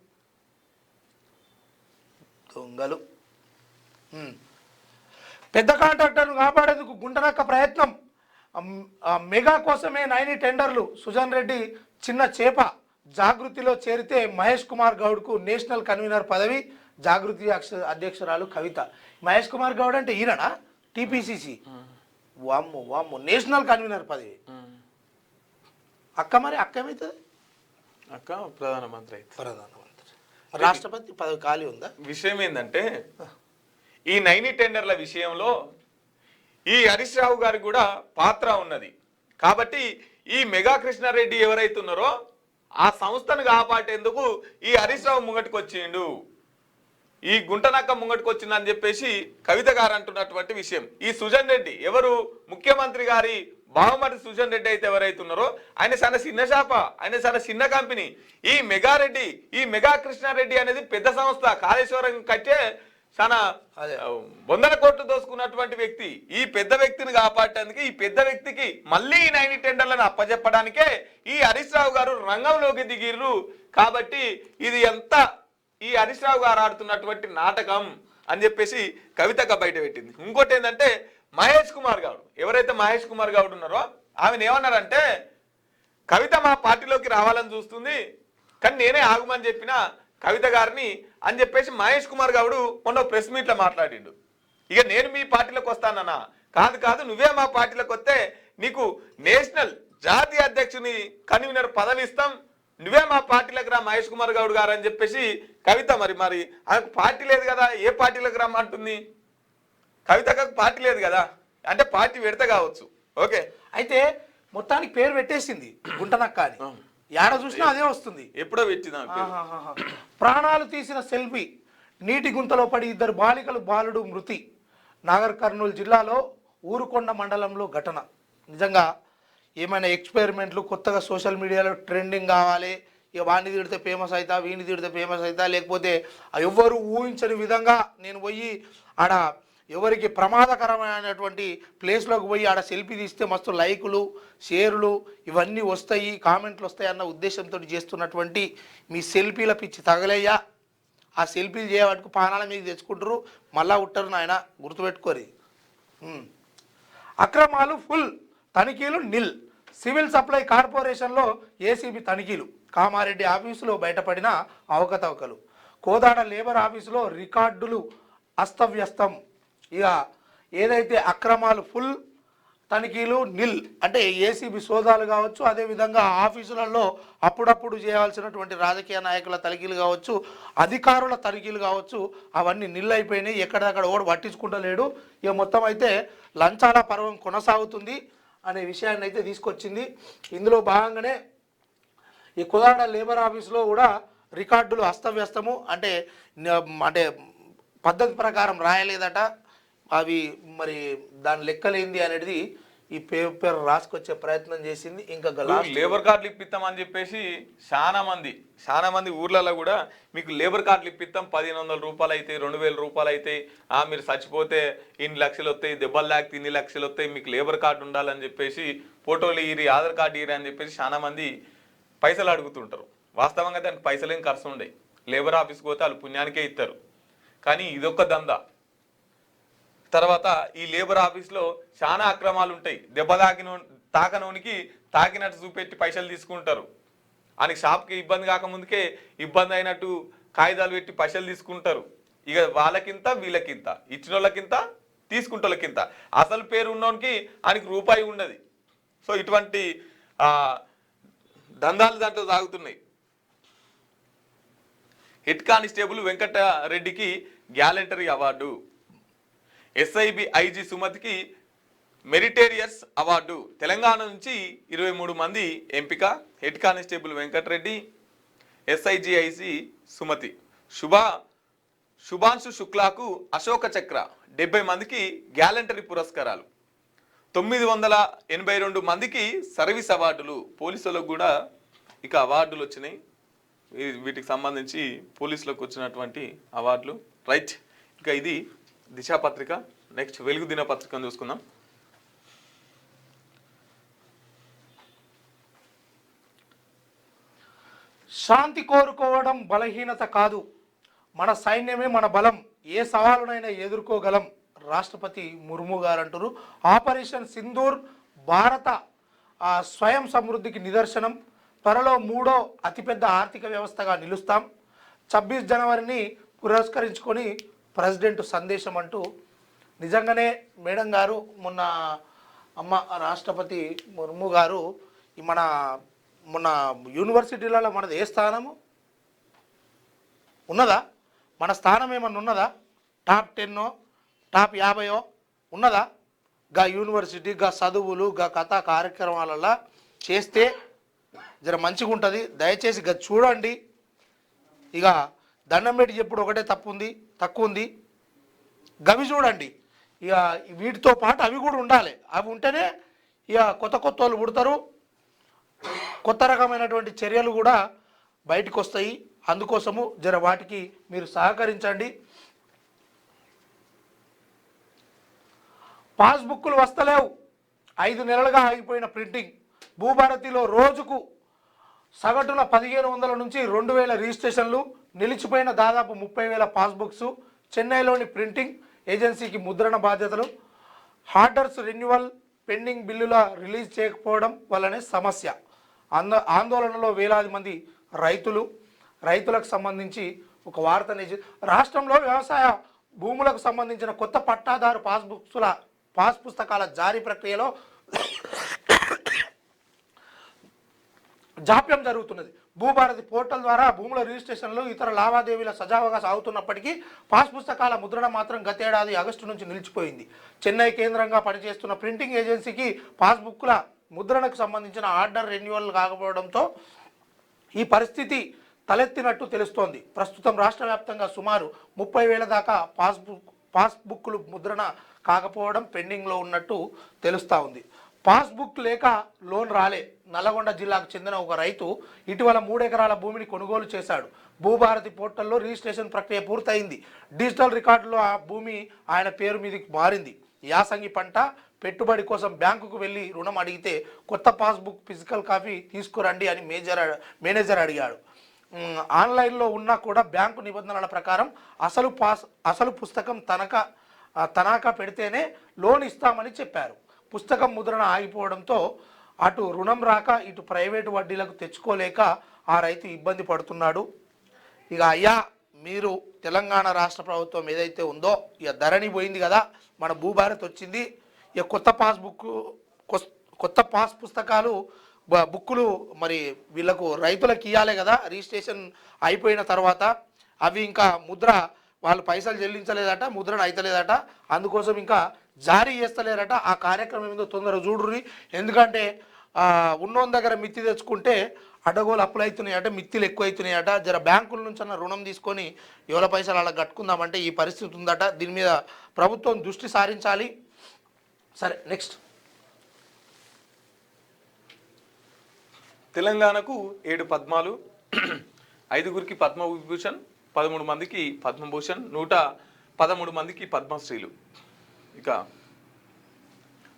S2: దొంగలు. పెద్ద కాంట్రాక్టర్ను కాపాడేందుకు గుంటనక్క ప్రయత్నం. మెగా కోసమే 9 టెండర్లు. సుజన్ రెడ్డి చిన్న చేప. జాగృతిలో చేరితే మహేష్ కుమార్ గౌడ్కు నేషనల్ కన్వీనర్ పదవి. జాగృతి అధ్యక్షురాలు కవిత. మహేష్ కుమార్ గౌడ్ అంటే ఈయననా? టీపీసీసీ. వామ్మో నేషనల్ కన్వీనర్ పదవి. అక్క ఏమవుతుంది?
S1: అక్క ప్రధానమంత్రి.
S2: రాష్ట్రపతి పదవి ఖాళీ ఉందా?
S1: విషయం ఏంటంటే ఈ 9 టెండర్ల విషయంలో ఈ హరీష్ రావు గారికి కూడా పాత్ర ఉన్నది. కాబట్టి ఈ మెగా కృష్ణారెడ్డి ఎవరైతే ఉన్నారో ఆ సంస్థను కాపాడేందుకు ఈ హరీష్ రావు ముంగటికి వచ్చిండు, ఈ గుంటనక్క ముంగటికి వచ్చిందని చెప్పేసి కవిత గారు అంటున్నటువంటి విషయం. ఈ సుజన్ రెడ్డి ఎవరు? ముఖ్యమంత్రి గారి బావమరి సుజన్ రెడ్డి అయితే ఎవరైతే ఉన్నారో ఆయన చాలా చిన్న షాప, ఆయన చాలా చిన్న కంపెనీ. ఈ మెగా కృష్ణారెడ్డి అనేది పెద్ద సంస్థ. కాళేశ్వరం కట్టే చాలా
S2: అదే.
S1: వందల కోట్లు దోసుకున్నటువంటి వ్యక్తి. ఈ పెద్ద వ్యక్తిని కాపాడటానికి, ఈ పెద్ద వ్యక్తికి మళ్ళీ ఈ 90 టెండర్లను అప్పజెప్పడానికే ఈ హరీష్ రావు గారు రంగంలోకి దిగిర్రు. కాబట్టి ఇది ఎంత ఈ హరీష్ రావు గారు ఆడుతున్నటువంటి నాటకం అని చెప్పేసి కవితగా బయట పెట్టింది. ఇంకోటి ఏంటంటే మహేష్ కుమార్ గౌడ్, ఎవరైతే మహేష్ కుమార్ గౌడ్ ఉన్నారో ఆమెను ఏమన్నారంటే, కవిత మా పార్టీలోకి రావాలని చూస్తుంది కానీ నేనే ఆగుమని చెప్పిన కవిత గారిని అని చెప్పేసి మహేష్ కుమార్ గౌడ్ మొన్న ప్రెస్ మీట్లో మాట్లాడిండు. ఇక నేను మీ పార్టీలోకి వస్తానన్నా, కాదు నువ్వే మా పార్టీలోకి వస్తే నీకు నేషనల్ జాతీయ అధ్యక్షుని కన్వీనర్ పదవి ఇస్తాం, నువ్వే మా పార్టీలోకి రా మహేష్ కుమార్ గౌడ్ గారు అని చెప్పేసి కవిత మరి ఆమెకు పార్టీ లేదు కదా, ఏ పార్టీలోకి రమ్మంటుంది? కవితకు పార్టీ లేదు కదా, అంటే పార్టీ పెడితే కావచ్చు. ఓకే,
S2: అయితే మొత్తానికి పేరు పెట్టేసింది గుంటనక్క అని, ఏడ చూసినా అదే వస్తుంది.
S1: ఎప్పుడో పెట్టిందా?
S2: ప్రాణాలు తీసిన సెల్ఫీ, నీటి గుంతలో పడి 2 బాలికలు బాలుడు మృతి. నాగర్ కర్నూలు జిల్లాలో ఊరుకొండ మండలంలో ఘటన. నిజంగా ఏమైనా ఎక్స్పెరిమెంట్లు కొత్తగా సోషల్ మీడియాలో ట్రెండింగ్ కావాలి, ఇక వాడిని తిడితే ఫేమస్ అవుతా, వీడిని తిడితే ఫేమస్ అవుతా, లేకపోతే ఎవ్వరు ఊహించని విధంగా నేను పోయి ఆడ ఎవరికి ప్రమాదకరమైనటువంటి ప్లేస్లోకి పోయి ఆడ సెల్ఫీ తీస్తే మస్తు లైకులు, షేర్లు ఇవన్నీ వస్తాయి, కామెంట్లు వస్తాయి అన్న ఉద్దేశంతో చేస్తున్నటువంటి మీ సెల్ఫీల పిచ్చి తగలయ్యా. ఆ సెల్ఫీలు చేయబట్టుకు పానాల మీకు తెచ్చుకుంటారు, మళ్ళా ఉంటారు నాయన, గుర్తుపెట్టుకోరి. అక్రమాలు ఫుల్, తనిఖీలు నిల్. సివిల్ సప్లై కార్పొరేషన్లో ఏసీబీ తనిఖీలు. కామారెడ్డి ఆఫీసులో బయటపడిన అవకతవకలు. కోదాడ లేబర్ ఆఫీసులో రికార్డులు అస్తవ్యస్తం. ఇక ఏదైతే అక్రమాలు ఫుల్, తనిఖీలు నిల్ అంటే ఏసీబీ సోదాలు కావచ్చు, అదేవిధంగా ఆఫీసులలో అప్పుడప్పుడు చేయాల్సినటువంటి రాజకీయ నాయకుల తనిఖీలు కావచ్చు, అధికారుల తనిఖీలు కావచ్చు, అవన్నీ నిల్ అయిపోయినాయి. ఎక్కడక్కడ ఓడి పట్టించుకుంటలేడు. ఇక మొత్తం అయితే లంచాల పర్వం కొనసాగుతుంది అనే విషయాన్ని అయితే తీసుకొచ్చింది. ఇందులో భాగంగానే ఈ కుదాడ లేబర్ ఆఫీసులో కూడా రికార్డులు అస్తవ్యస్తము, అంటే పద్ధతి ప్రకారం రాయలేదట. అవి మరి దాని లెక్కలేంది అనేది ఈ పేపర్ రాసుకొచ్చే ప్రయత్నం చేసింది. ఇంకా
S1: లేబర్ కార్డులు ఇప్పిస్తామని చెప్పేసి చాలా మంది ఊర్లలో కూడా మీకు లేబర్ కార్డులు ఇప్పిస్తాం, 1500 రూపాయలు అయితే, 2000 రూపాయలు అయితే, మీరు చచ్చిపోతే ఇన్ని లక్షలు వస్తాయి, దెబ్బలు లేకపోతే ఇన్ని లక్షలు వస్తాయి, మీకు లేబర్ కార్డు ఉండాలని చెప్పేసి, ఫోటోలు ఇరి, ఆధార్ కార్డు ఇరి అని చెప్పేసి చాలా మంది పైసలు అడుగుతుంటారు. వాస్తవంగా దానికి పైసలు ఏం ఖర్చు ఉండే, లేబర్ ఆఫీస్కి పోతే వాళ్ళు పుణ్యానికే ఇస్తారు. కానీ ఇదొక దందా. తర్వాత ఈ లేబర్ ఆఫీస్లో చాలా అక్రమాలు ఉంటాయి. దెబ్బ తాకనోనికి తాకినట్టు చూపెట్టి పైసలు తీసుకుంటారు. ఆయనకి షాప్కి ఇబ్బంది కాకముందుకే ఇబ్బంది అయినట్టు కాగితాలు పెట్టి పైసలు తీసుకుంటారు. ఇక వాళ్ళకింత వీళ్ళకింత, ఇచ్చిన వాళ్ళకింత తీసుకుంటోళ్ళకింత, అసలు పేరు ఉన్నోనికి ఆయనకి రూపాయి ఉండదు. సో ఇటువంటి దందాలు దాంట్లో సాగుతున్నాయి. హెడ్ కానిస్టేబుల్ వెంకటరెడ్డికి గ్యాలంటరీ అవార్డు. ఎస్ఐబి ఐజీ సుమతికి మెరిటేరియస్ అవార్డు. తెలంగాణ నుంచి 23 మంది ఎంపిక. Head constable Venkatareddy, SIGIC Sumathi. Shubhanshu శుక్లాకు అశోక చక్ర. 70 మందికి గ్యాలంటరీ పురస్కారాలు. 982 మందికి సర్వీస్ అవార్డులు. పోలీసులకు కూడా ఇక అవార్డులు వచ్చినాయి. వీటికి సంబంధించి పోలీసులకు వచ్చినటువంటి అవార్డులు. రైట్, ఇక ఇది దిశా పత్రిక. నెక్స్ట్ వెలుగు దినపత్రికను చూసుకుందాం.
S2: శాంతి కోరుకోవడం బలహీనత కాదు, మన సైన్యమే మన బలం, ఏ సవాలునైనా ఎదుర్కోగలం. రాష్ట్రపతి ముర్ము గారు అంటారు. ఆపరేషన్ సింధూర్ భారత స్వయం సమృద్ధికి నిదర్శనం. త్వరలో 3వ అతిపెద్ద ఆర్థిక వ్యవస్థగా నిలుస్తాం. 26 జనవరిని పురస్కరించుకొని ప్రెసిడెంట్ సందేశం అంటూ నిజంగానే మేడం గారు మొన్న రాష్ట్రపతి ముర్ము గారు మొన్న యూనివర్సిటీలలో మనది ఏ స్థానము ఉన్నదా? మన స్థానం ఏమన్నా ఉన్నదా? టాప్ 10 టాప్ 50 ఉన్నదా? గా యూనివర్సిటీ గా చదువులు గా కథా కార్యక్రమాలలో చేస్తే జర మంచిగా ఉంటుంది. దయచేసి గా చూడండి. ఇక దండం పెట్టి చెప్పుడు ఒకటే తక్కువ ఉంది. గవి చూడండి. ఇక వీటితో పాటు అవి కూడా ఉండాలి. అవి ఉంటేనే ఇక కొత్త వాళ్ళు పుడతారు, కొత్త రకమైనటువంటి చర్యలు కూడా బయటకు వస్తాయి. అందుకోసము జర వాటికి మీరు సహకరించండి. పాస్బుక్లు వస్తలేవు, 5 నెలలుగా ఆగిపోయిన ప్రింటింగ్. భూభారతిలో రోజుకు సగటున 1500 నుంచి 2000 రిజిస్ట్రేషన్లు, నిలిచిపోయిన దాదాపు 30,000 పాస్బుక్స్. చెన్నైలోని ప్రింటింగ్ ఏజెన్సీకి ముద్రణ బాధ్యతలు. ఆర్డర్స్ రెన్యువల్ పెండింగ్ బిల్లుల రిలీజ్ చేయకపోవడం వల్లనే సమస్య. ఆందోళనలో వేలాది మంది రైతులకు సంబంధించి ఒక వార్త. రాష్ట్రంలో వ్యవసాయ భూములకు సంబంధించిన కొత్త పట్టాదారు పాస్ పుస్తకాల జారీ ప్రక్రియలో జాప్యం జరుగుతున్నది. భూభారతి పోర్టల్ ద్వారా భూముల రిజిస్ట్రేషన్లు ఇతర లావాదేవీల సజావుగా సాగుతున్నప్పటికీ పాస్ పుస్తకాల ముద్రణ మాత్రం గతేడాది ఆగస్టు నుంచి నిలిచిపోయింది. చెన్నై కేంద్రంగా పనిచేస్తున్న ప్రింటింగ్ ఏజెన్సీకి పాస్బుక్ల ముద్రణకు సంబంధించిన ఆర్డర్ రెన్యువల్ కాకపోవడంతో ఈ పరిస్థితి తలెత్తినట్టు తెలుస్తోంది. ప్రస్తుతం రాష్ట్ర వ్యాప్తంగా సుమారు 30,000 దాకా పాస్బుక్లు ముద్రణ కాకపోవడం పెండింగ్లో ఉన్నట్టు తెలుస్తూ ఉంది. పాస్బుక్ లేక లోన్ రాలే. నల్లగొండ జిల్లాకు చెందిన ఒక రైతు ఇటీవల 3 ఎకరాల భూమిని కొనుగోలు చేశాడు. భూభారతి పోర్టల్లో రిజిస్ట్రేషన్ ప్రక్రియ పూర్తయింది. డిజిటల్ రికార్డులో ఆ భూమి ఆయన పేరు మీదకి మారింది. యాసంగి పంట పెట్టుబడి కోసం బ్యాంకుకు వెళ్ళి రుణం అడిగితే కొత్త పాస్బుక్ ఫిజికల్ కాపీ తీసుకురండి అని మేనేజర్ అడిగాడు. ఆన్లైన్లో ఉన్నా కూడా బ్యాంకు నిబంధనల ప్రకారం అసలు పుస్తకం తనఖా పెడితేనే లోన్ ఇస్తామని చెప్పారు. పుస్తకం ముద్రణ ఆగిపోవడంతో అటు రుణం రాక ఇటు ప్రైవేటు వడ్డీలకు తెచ్చుకోలేక ఆ రైతు ఇబ్బంది పడుతున్నాడు. ఇక అయ్యా, మీరు తెలంగాణ రాష్ట్ర ప్రభుత్వం ఏదైతే ఉందో, ఇక ధరణి పోయింది కదా, మన భూభారత్ వచ్చింది, ఇక కొత్త పాస్ పుస్తకాలు బుక్కులు మరి వీళ్ళకు రైతులకు ఇవ్వాలి కదా రిజిస్ట్రేషన్ అయిపోయిన తర్వాత. అవి ఇంకా ముద్ర వాళ్ళు పైసలు చెల్లించలేదట, ముద్రణ అయితలేదట, అందుకోసం ఇంకా జారీ చేస్తలేరట. ఆ కార్యక్రమం ఏదో తొందరగా చూడుర్రి. ఎందుకంటే ఉన్నోని దగ్గర మిత్తి తెచ్చుకుంటే అడ్డగోలు అప్పులు అవుతున్నాయట, మిత్తిలు ఎక్కువ అవుతున్నాయట. జర బ్యాంకుల నుంచి అన్న రుణం తీసుకొని ఎవరి పైసలు అలా కట్టుకుందామంటే ఈ పరిస్థితి ఉందట. దీని మీద ప్రభుత్వం దృష్టి సారించాలి. సరే, నెక్స్ట్.
S1: తెలంగాణకు 7 పద్మాలు, 5గురికి పద్మవిభూషణ్, 13 మందికి పద్మభూషణ్, 113 మందికి పద్మశ్రీలు. ఇక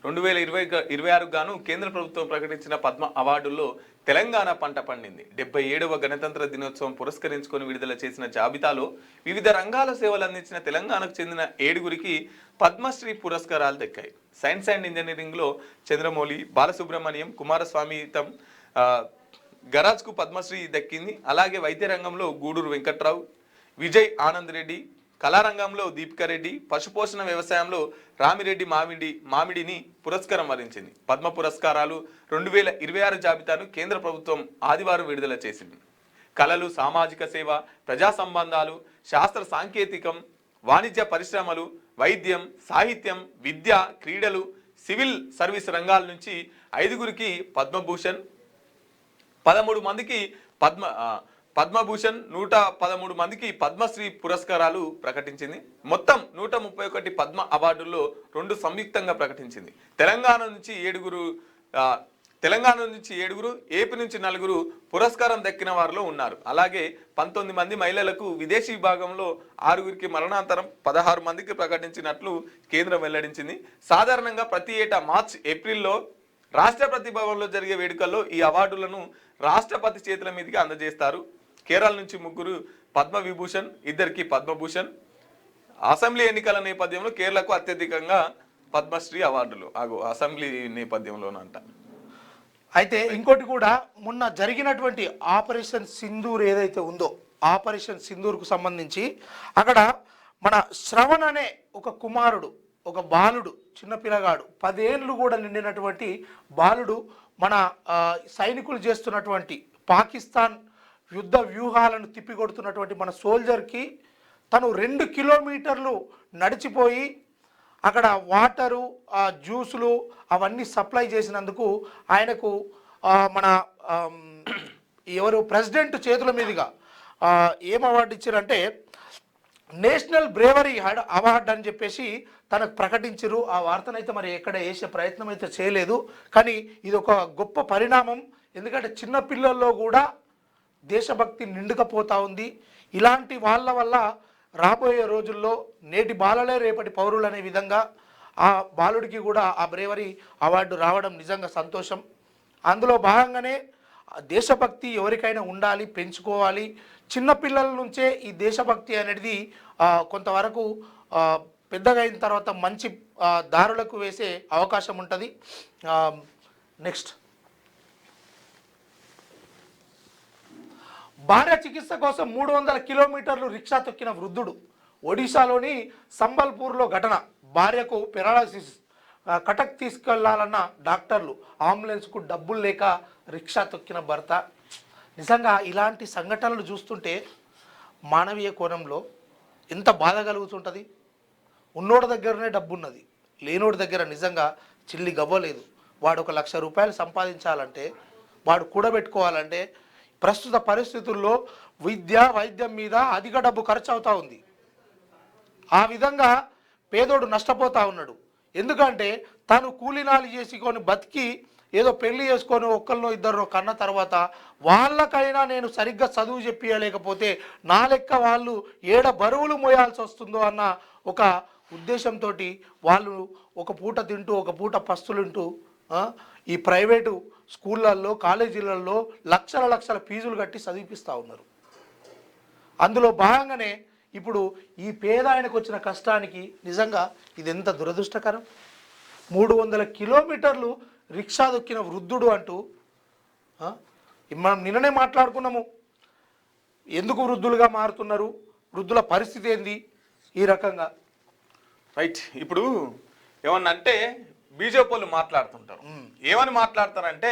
S1: 2026 గాను కేంద్ర ప్రభుత్వం ప్రకటించిన పద్మ అవార్డుల్లో తెలంగాణ పంట పండింది. 77వ గణతంత్ర దినోత్సవం పురస్కరించుకొని విడుదల చేసిన జాబితాలో వివిధ రంగాల సేవలు అందించిన తెలంగాణకు చెందిన 7గురికి పద్మశ్రీ పురస్కారాలు దక్కాయి. సైన్స్ అండ్ ఇంజనీరింగ్లో చంద్రమౌళి, బాలసుబ్రహ్మణ్యం, కుమారస్వామితం, గరాజ్కు పద్మశ్రీ దక్కింది. అలాగే వైద్య రంగంలో గూడూరు వెంకట్రావు, విజయ్ ఆనంద్ రెడ్డి, కళారంగంలో దీపికా రెడ్డి, పశుపోషణ వ్యవసాయంలో రామిరెడ్డి మామిడిని పురస్కారం వరించింది. పద్మ పురస్కారాలు 2026 జాబితాను కేంద్ర ప్రభుత్వం ఆదివారం విడుదల చేసింది. కళలు, సామాజిక సేవ, ప్రజా సంబంధాలు, శాస్త్ర సాంకేతికం, వాణిజ్య పరిశ్రమలు, వైద్యం, సాహిత్యం, విద్య, క్రీడలు, సివిల్ సర్వీస్ రంగాల నుంచి 5గురికి పద్మభూషణ్, 13 మందికి పద్మభూషణ్, 113 మందికి పద్మశ్రీ పురస్కారాలు ప్రకటించింది. మొత్తం 131 పద్మ అవార్డుల్లో 2 సంయుక్తంగా ప్రకటించింది. తెలంగాణ నుంచి 7గురు, ఏపీ నుంచి 4 పురస్కారం దక్కిన వారిలో ఉన్నారు. అలాగే 19 మంది మహిళలకు విదేశీ విభాగంలో 6గురికి మరణాంతరం 16 మందికి ప్రకటించినట్లు కేంద్రం వెల్లడించింది. సాధారణంగా ప్రతి ఏటా మార్చ్, ఏప్రిల్లో రాష్ట్రపతి భవన్లో జరిగే వేడుకల్లో ఈ అవార్డులను రాష్ట్రపతి చేతుల మీదుగా అందజేస్తారు. కేరళ నుంచి 3 పద్మవిభూషణ్, 2 పద్మభూషణ్. అసెంబ్లీ ఎన్నికల నేపథ్యంలో కేరళకు అత్యధికంగా పద్మశ్రీ అవార్డులు అసెంబ్లీ నేపథ్యంలోనంట.
S2: అయితే ఇంకోటి కూడా, మొన్న జరిగినటువంటి ఆపరేషన్ సింధూర్ ఏదైతే ఉందో, ఆపరేషన్ సింధూర్కు సంబంధించి అక్కడ మన శ్రవణ్ అనే ఒక కుమారుడు, ఒక బాలుడు, చిన్న పిల్లగాడు, 10 ఏళ్ళు కూడా నిండినటువంటి బాలుడు మన సైనికులు చేస్తున్నటువంటి పాకిస్తాన్ యుద్ధ వ్యూహాలను తిప్పికొడుతున్నటువంటి మన సోల్జర్కి తను 2 కిలోమీటర్లు నడిచిపోయి అక్కడ వాటరు, జ్యూసులు అవన్నీ సప్లై చేసినందుకు ఆయనకు మన ప్రెసిడెంట్ చేతుల మీదుగా ఏం అవార్డు ఇచ్చారంటే నేషనల్ బ్రేవరీ అవార్డు అని చెప్పేసి తనకు ప్రకటించరు. ఆ వార్తనైతే మరి ఎక్కడ వేసే ప్రయత్నం అయితే చేయలేదు. కానీ ఇది ఒక గొప్ప పరిణామం. ఎందుకంటే చిన్న పిల్లల్లో కూడా దేశభక్తి నిండుకపోతూ ఉంది. ఇలాంటి వాళ్ళ వల్ల రాబోయే రోజుల్లో నేటి బాలలే రేపటి పౌరులు అనే విధంగా ఆ బాలుడికి కూడా ఆ బ్రేవరీ అవార్డు రావడం నిజంగా సంతోషం. అందులో భాగంగానే దేశభక్తి ఎవరికైనా ఉండాలి, పెంచుకోవాలి. చిన్నపిల్లల నుంచే ఈ దేశభక్తి అనేది కొంతవరకు పెద్దగా అయిన తర్వాత మంచి దారులకు వేసే అవకాశం ఉంటుంది. నెక్స్ట్, భార్య చికిత్స కోసం 300 కిలోమీటర్లు రిక్షా తొక్కిన వృద్ధుడు. ఒడిశాలోని సంబల్పూర్లో ఘటన. భార్యకు పెరాలసిస్, కటక్ తీసుకెళ్లాలన్న డాక్టర్లు, అంబులెన్స్కు డబ్బులు లేక రిక్షా తొక్కిన భర్త. నిజంగా ఇలాంటి సంఘటనలు చూస్తుంటే మానవీయ కోణంలో ఎంత బాధ కలుగుతుంటుంది. ఉన్నోడి దగ్గరనే డబ్బు ఉన్నది, లేనోడి దగ్గర నిజంగా చిల్లి గవ్వలేదు. వాడు 1 లక్ష రూపాయలు సంపాదించాలంటే, వాడు కూడబెట్టుకోవాలంటే ప్రస్తుత పరిస్థితుల్లో వైద్యం మీద అధిక డబ్బు ఖర్చు అవుతూ ఉంది. ఆ విధంగా పేదోడు నష్టపోతూ ఉన్నాడు. ఎందుకంటే తను కూలీనాలు చేసుకొని బతికి ఏదో పెళ్లి చేసుకొని ఒక్కరినో ఇద్దరినో కన్న తర్వాత వాళ్ళకైనా నేను సరిగ్గా చదువు చెప్పలేకపోతే నా లెక్క వాళ్ళు ఏడ బరువులు మోయాల్సి వస్తుందో అన్న ఒక ఉద్దేశంతో వాళ్ళు ఒక పూట తింటూ ఒక పూట పస్తులుంటూ ఈ ప్రైవేటు స్కూళ్ళల్లో కాలేజీలలో లక్షల ఫీజులు కట్టి చదివిపిస్తూ ఉన్నారు. అందులో భాగంగానే ఇప్పుడు ఈ పేద ఆయనకు వచ్చిన కష్టానికి నిజంగా ఇది ఎంత దురదృష్టకరం. 300 కిలోమీటర్లు రిక్షా దొక్కిన వృద్ధుడు అంటూ మనం నిన్ననే మాట్లాడుకున్నాము. ఎందుకు వృద్ధులుగా మారుతున్నారు, వృద్ధుల పరిస్థితి ఏంది ఈ రకంగా.
S1: రైట్. ఇప్పుడు ఏమన్నా అంటే బీజేపీ వాళ్ళు మాట్లాడుతుంటారు. ఏమని మాట్లాడతారంటే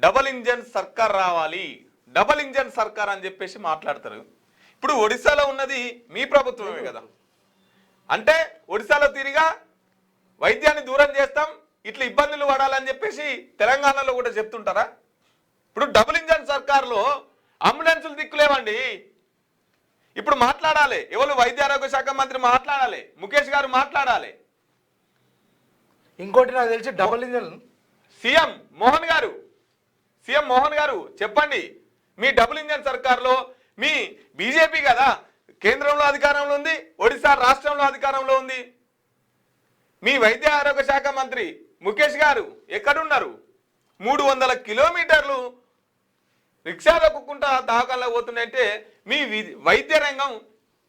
S1: డబల్ ఇంజన్ సర్కార్ రావాలి, డబల్ ఇంజన్ సర్కార్ అని చెప్పేసి మాట్లాడతారు. ఇప్పుడు ఒడిశాలో ఉన్నది మీ ప్రభుత్వమే కదా, అంటే ఒడిశాలో తిరిగా వైద్యాన్ని దూరం చేస్తాం, ఇట్లా ఇబ్బందులు పడాలని చెప్పేసి తెలంగాణలో కూడా చెప్తుంటారా? ఇప్పుడు డబుల్ ఇంజన్ సర్కార్లో అంబులెన్సులు దిక్కులేవండి. ఇప్పుడు మాట్లాడాలి ఎవరు, వైద్య ఆరోగ్య శాఖ మంత్రి మాట్లాడాలి, ముఖేష్ గారు మాట్లాడాలి.
S2: ఇంకోటి నాకు తెలిసి డబుల్ ఇంజన్
S1: సీఎం మోహన్ గారు చెప్పండి, మీ డబుల్ ఇంజన్ సర్కార్లో మీ బీజేపీ కదా కేంద్రంలో అధికారంలో ఉంది, ఒడిశా రాష్ట్రంలో అధికారంలో ఉంది. మీ వైద్య ఆరోగ్య శాఖ మంత్రి ముఖేష్ గారు ఎక్కడున్నారు? 300 కిలోమీటర్లు రిక్షా దొక్కుంటా దావకాల్లో పోతున్నాయంటే మీ వైద్య రంగం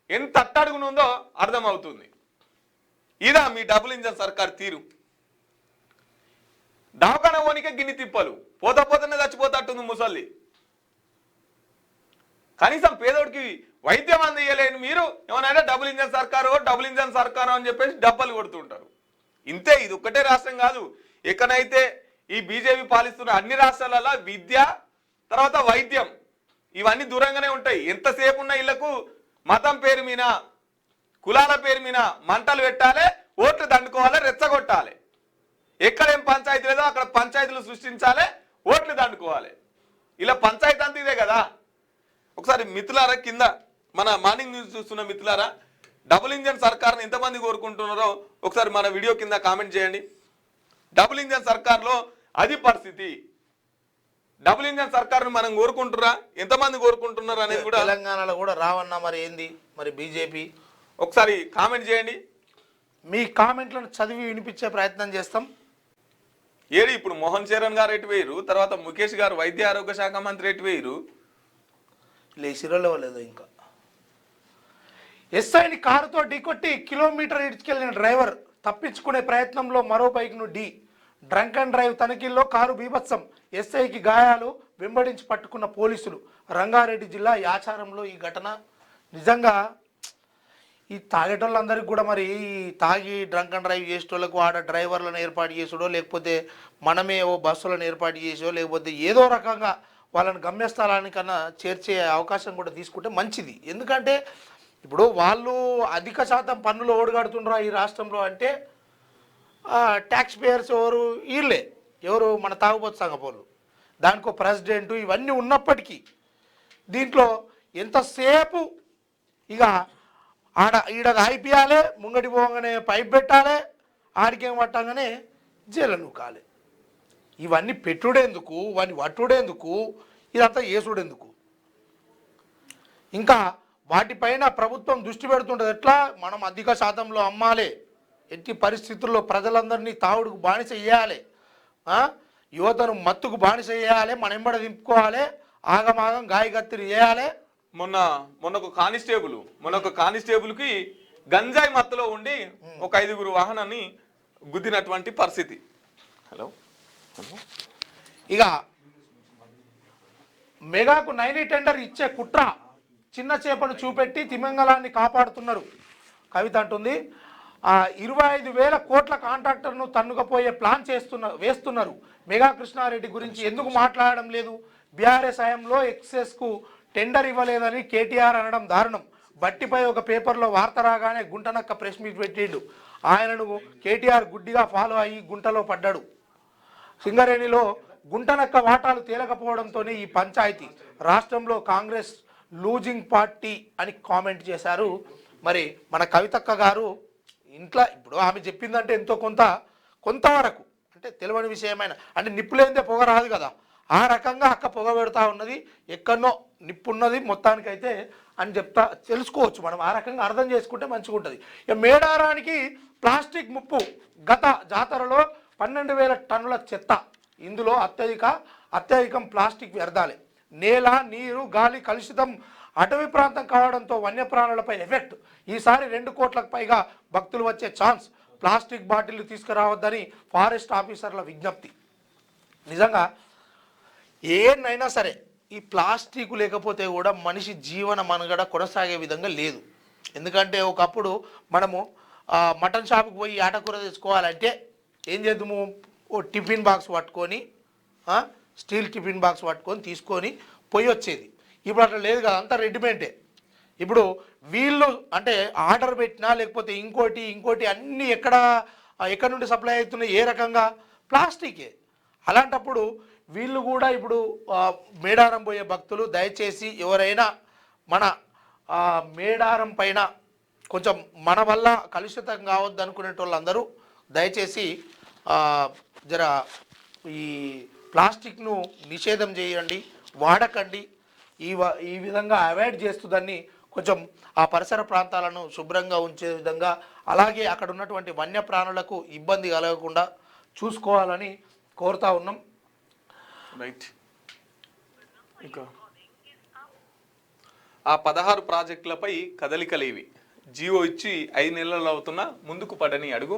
S1: ఎంత అట్టడుగునుందో అర్థమవుతుంది. ఇదా మీ డబుల్ ఇంజన్ సర్కార్ తీరు? దావకాన పోనికే గిన్ని తిప్పలు, పోతనే చచ్చిపోతట్టుంది ముసల్లి. కనీసం పేదోడికి వైద్యం అందియలేని మీరు ఏమన్నా డబుల్ ఇంజన్ సర్కారు అని చెప్పేసి డబ్బలు కొడుతుంటారు. ఇంతే, ఇది ఒక్కటే రాష్ట్రం కాదు, ఎక్కడైతే ఈ బీజేపీ పాలిస్తున్న అన్ని రాష్ట్రాలలో విద్య తర్వాత వైద్యం ఇవన్నీ దూరంగానే ఉంటాయి. ఎంతసేపు ఉన్న ఇళ్లకు మతం పేరు మీద కులాల పేరు మీద మంటలు పెట్టాలి, ఓట్లు దండుకోవాలి, రెచ్చగొట్టాలి. ఎక్కడేం పంచాయతీ లేదో అక్కడ పంచాయతీలు సృష్టించాలి, ఓట్లు దండుకోవాలి. ఇలా పంచాయతీ అంతా ఇదే కదా. ఒకసారి మిత్రులారా, కింద మన మార్నింగ్ న్యూస్ చూస్తున్న మిత్రులారా, డబుల్ ఇంజన్ సర్కార్ని ఎంతమంది కోరుకుంటున్నారో ఒకసారి మన వీడియో కింద కామెంట్ చేయండి. డబుల్ ఇంజన్ సర్కార్లో అది పరిస్థితి. డబుల్ ఇంజన్ సర్కార్ని మనం కోరుకుంటున్నా, ఎంతమంది కోరుకుంటున్నారు అనేది కూడా
S2: తెలంగాణలో కూడా రావన్నా మరి ఏంది మరి బీజేపీ,
S1: ఒకసారి కామెంట్ చేయండి.
S2: మీ కామెంట్లను చదివి వినిపించే ప్రయత్నం చేస్తాం.
S1: ఏడి ఇప్పుడు మోహన్ చరణ్ గారు ఎటు వేయరు, తర్వాత ముఖేష్ గారు వైద్య ఆరోగ్య శాఖ మంత్రి ఎటు వేయరు,
S2: లేచిరోళ్ళు లేదు. ఇంకా ఎస్ఐని కారుతో ఢీకొట్టి కిలోమీటర్ ఇడ్చుకెళ్లిన డ్రైవర్ తప్పించుకునే ప్రయత్నంలో మరో బైక్ను డ్రంక్ అండ్ డ్రైవ్ తనిఖీల్లో కారు బీభత్సం, ఎస్ఐకి గాయాలు, వెంబడించి పట్టుకున్న పోలీసులు. రంగారెడ్డి జిల్లా యాచారంలో ఈ ఘటన. నిజంగా ఈ తాగేటోళ్ళందరికీ కూడా మరి తాగి డ్రంక్ అండ్ డ్రైవ్ చేసేటోళ్ళకు ఆడ డ్రైవర్లను ఏర్పాటు చేసుడో, లేకపోతే మనమే ఓ బస్సులను ఏర్పాటు చేసో, లేకపోతే ఏదో రకంగా వాళ్ళని గమ్యస్థలానికన్నా చేర్చే అవకాశం కూడా తీసుకుంటే మంచిది. ఎందుకంటే ఇప్పుడు వాళ్ళు అధిక శాతం పన్నులు ఓడిగడుతుండ్రా ఈ రాష్ట్రంలో అంటే ట్యాక్స్ పేయర్స్ ఎవరు మన తాగుబోతు సంఘపోళ్ళు, దానికో ప్రెసిడెంట్ ఇవన్నీ ఉన్నప్పటికీ దీంట్లో ఎంతసేపు ఇక ఈడ అయిపోయాలి, ముంగటి పోగానే పైప్ పెట్టాలి, ఆడికేం పట్టంగానే జైలు కాలే. ఇవన్నీ పెట్టుడేందుకు, వాని వట్టుడేందుకు, ఇదంతా ఏసుడెందుకు? ఇంకా వాటిపైన ప్రభుత్వం దృష్టి పెడుతుంటుంది. ఎట్లా మనం అధిక శాతంలో అమ్మాలి, ఎట్టి పరిస్థితుల్లో ప్రజలందరినీ తావుడుకు బానిస చేయాలి, యువతను మత్తుకు బానిస చేయాలి, మన ఎంబడ దింపుకోవాలి, ఆగమాగం గాయగత్తిరి చేయాలి.
S1: మొన్న ఒక కానిస్టేబుల్కి గంజాయి మత్తులో ఉండి ఒక 5గురు వాహనాన్ని గుద్దినటువంటి పరిస్థితి. హలో
S2: ఇక మెగాకు 90 టెండర్ ఇచ్చే కుట్ర, చిన్న చేపను చూపెట్టి తిమింగలాన్ని కాపాడుతున్నారు. కవిత అంటుంది 25,000 కోట్ల కాంట్రాక్టర్ను తన్నుకపోయే ప్లాన్ వేస్తున్నారు. మెగా కృష్ణారెడ్డి గురించి ఎందుకు మాట్లాడడం లేదు? బీఆర్ఎస్ హయాంలో ఎక్సెస్కు టెండర్ ఇవ్వలేదని కేటీఆర్ అనడం దారుణం. బట్టిపై ఒక పేపర్లో వార్త రాగానే గుంటనక్క ప్రెస్ మీట్ పెట్టిండు. ఆయనను కేటీఆర్ గుడ్డిగా ఫాలో అయ్యి గుంటలో పడ్డాడు. సింగరేణిలో గుంటనక్క వాటాలు తేలకపోవడంతోనే ఈ పంచాయతీ. రాష్ట్రంలో కాంగ్రెస్ లూజింగ్ పార్టీ అని కామెంట్ చేశారు. మరి మన కవితక్క గారు ఇంట్లో ఇప్పుడు ఆమె చెప్పిందంటే ఎంతో కొంతవరకు అంటే తెలియని విషయమైన, అంటే నిప్పులేందే పొగ రాదు కదా, ఆ రకంగా అక్క పొగ పెడతా ఉన్నది. ఎక్కడనో నిప్పున్నది మొత్తానికైతే అని తెలుసుకోవచ్చు మనం. ఆ రకంగా అర్థం చేసుకుంటే మంచిగా ఉంటుంది. ఇక మేడారానికి ప్లాస్టిక్ ముప్పు. గత జాతరలో 12,000 టన్నుల చెత్త. ఇందులో అత్యధికం ప్లాస్టిక్ వ్యర్థాలే. నేల, నీరు, గాలి కలుషితం. అటవీ ప్రాంతం కావడంతో వన్యప్రాణులపై ఎఫెక్ట్. ఈసారి 2 కోట్లకు పైగా భక్తులు వచ్చే ఛాన్స్. ప్లాస్టిక్ బాటిళ్లు తీసుకురావద్దని ఫారెస్ట్ ఆఫీసర్ల విజ్ఞప్తి. నిజంగా ఏనైనా సరే ఈ ప్లాస్టిక్ లేకపోతే కూడా మనిషి జీవన మనుగడ కొనసాగే విధంగా లేదు. ఎందుకంటే ఒకప్పుడు మనము మటన్ షాప్కి పోయి ఆటకూర తెచ్చుకోవాలంటే ఏం చేద్దాము, ఓ టిఫిన్ బాక్స్ పట్టుకొని, స్టీల్ టిఫిన్ బాక్స్ పట్టుకొని తీసుకొని పోయి వచ్చేది. ఇప్పుడు అట్లా లేదు కదా, అంతా రెడీమేడే. ఇప్పుడు వీళ్ళు అంటే ఆర్డర్ పెట్టినా లేకపోతే ఇంకోటి అన్నీ ఎక్కడ నుండి సప్లై అవుతున్నాయి, ఏ రకంగా ప్లాస్టికే. అలాంటప్పుడు వీళ్ళు కూడా ఇప్పుడు మేడారం పోయే భక్తులు దయచేసి ఎవరైనా మన మేడారం పైన కొంచెం మన వల్ల కలుషితం కావద్దు అనుకునే వాళ్ళందరూ దయచేసి జర ఈ ప్లాస్టిక్ను నిషేధం చేయండి, వాడకండి. ఈ విధంగా అవాయిడ్ చేస్తూ దాన్ని కొంచెం ఆ పరిసర ప్రాంతాలను శుభ్రంగా ఉంచే విధంగా, అలాగే అక్కడ ఉన్నటువంటి వన్యప్రాణులకు ఇబ్బంది కలగకుండా చూసుకోవాలని కోరుతా ఉన్నాం.
S1: రైట్. ఇంకా ఆ 16 ప్రాజెక్టులపై కదలికలేవి. జియో ఇచ్చి 5 నెలలు అవుతున్నా ముందుకు పడని అడుగు.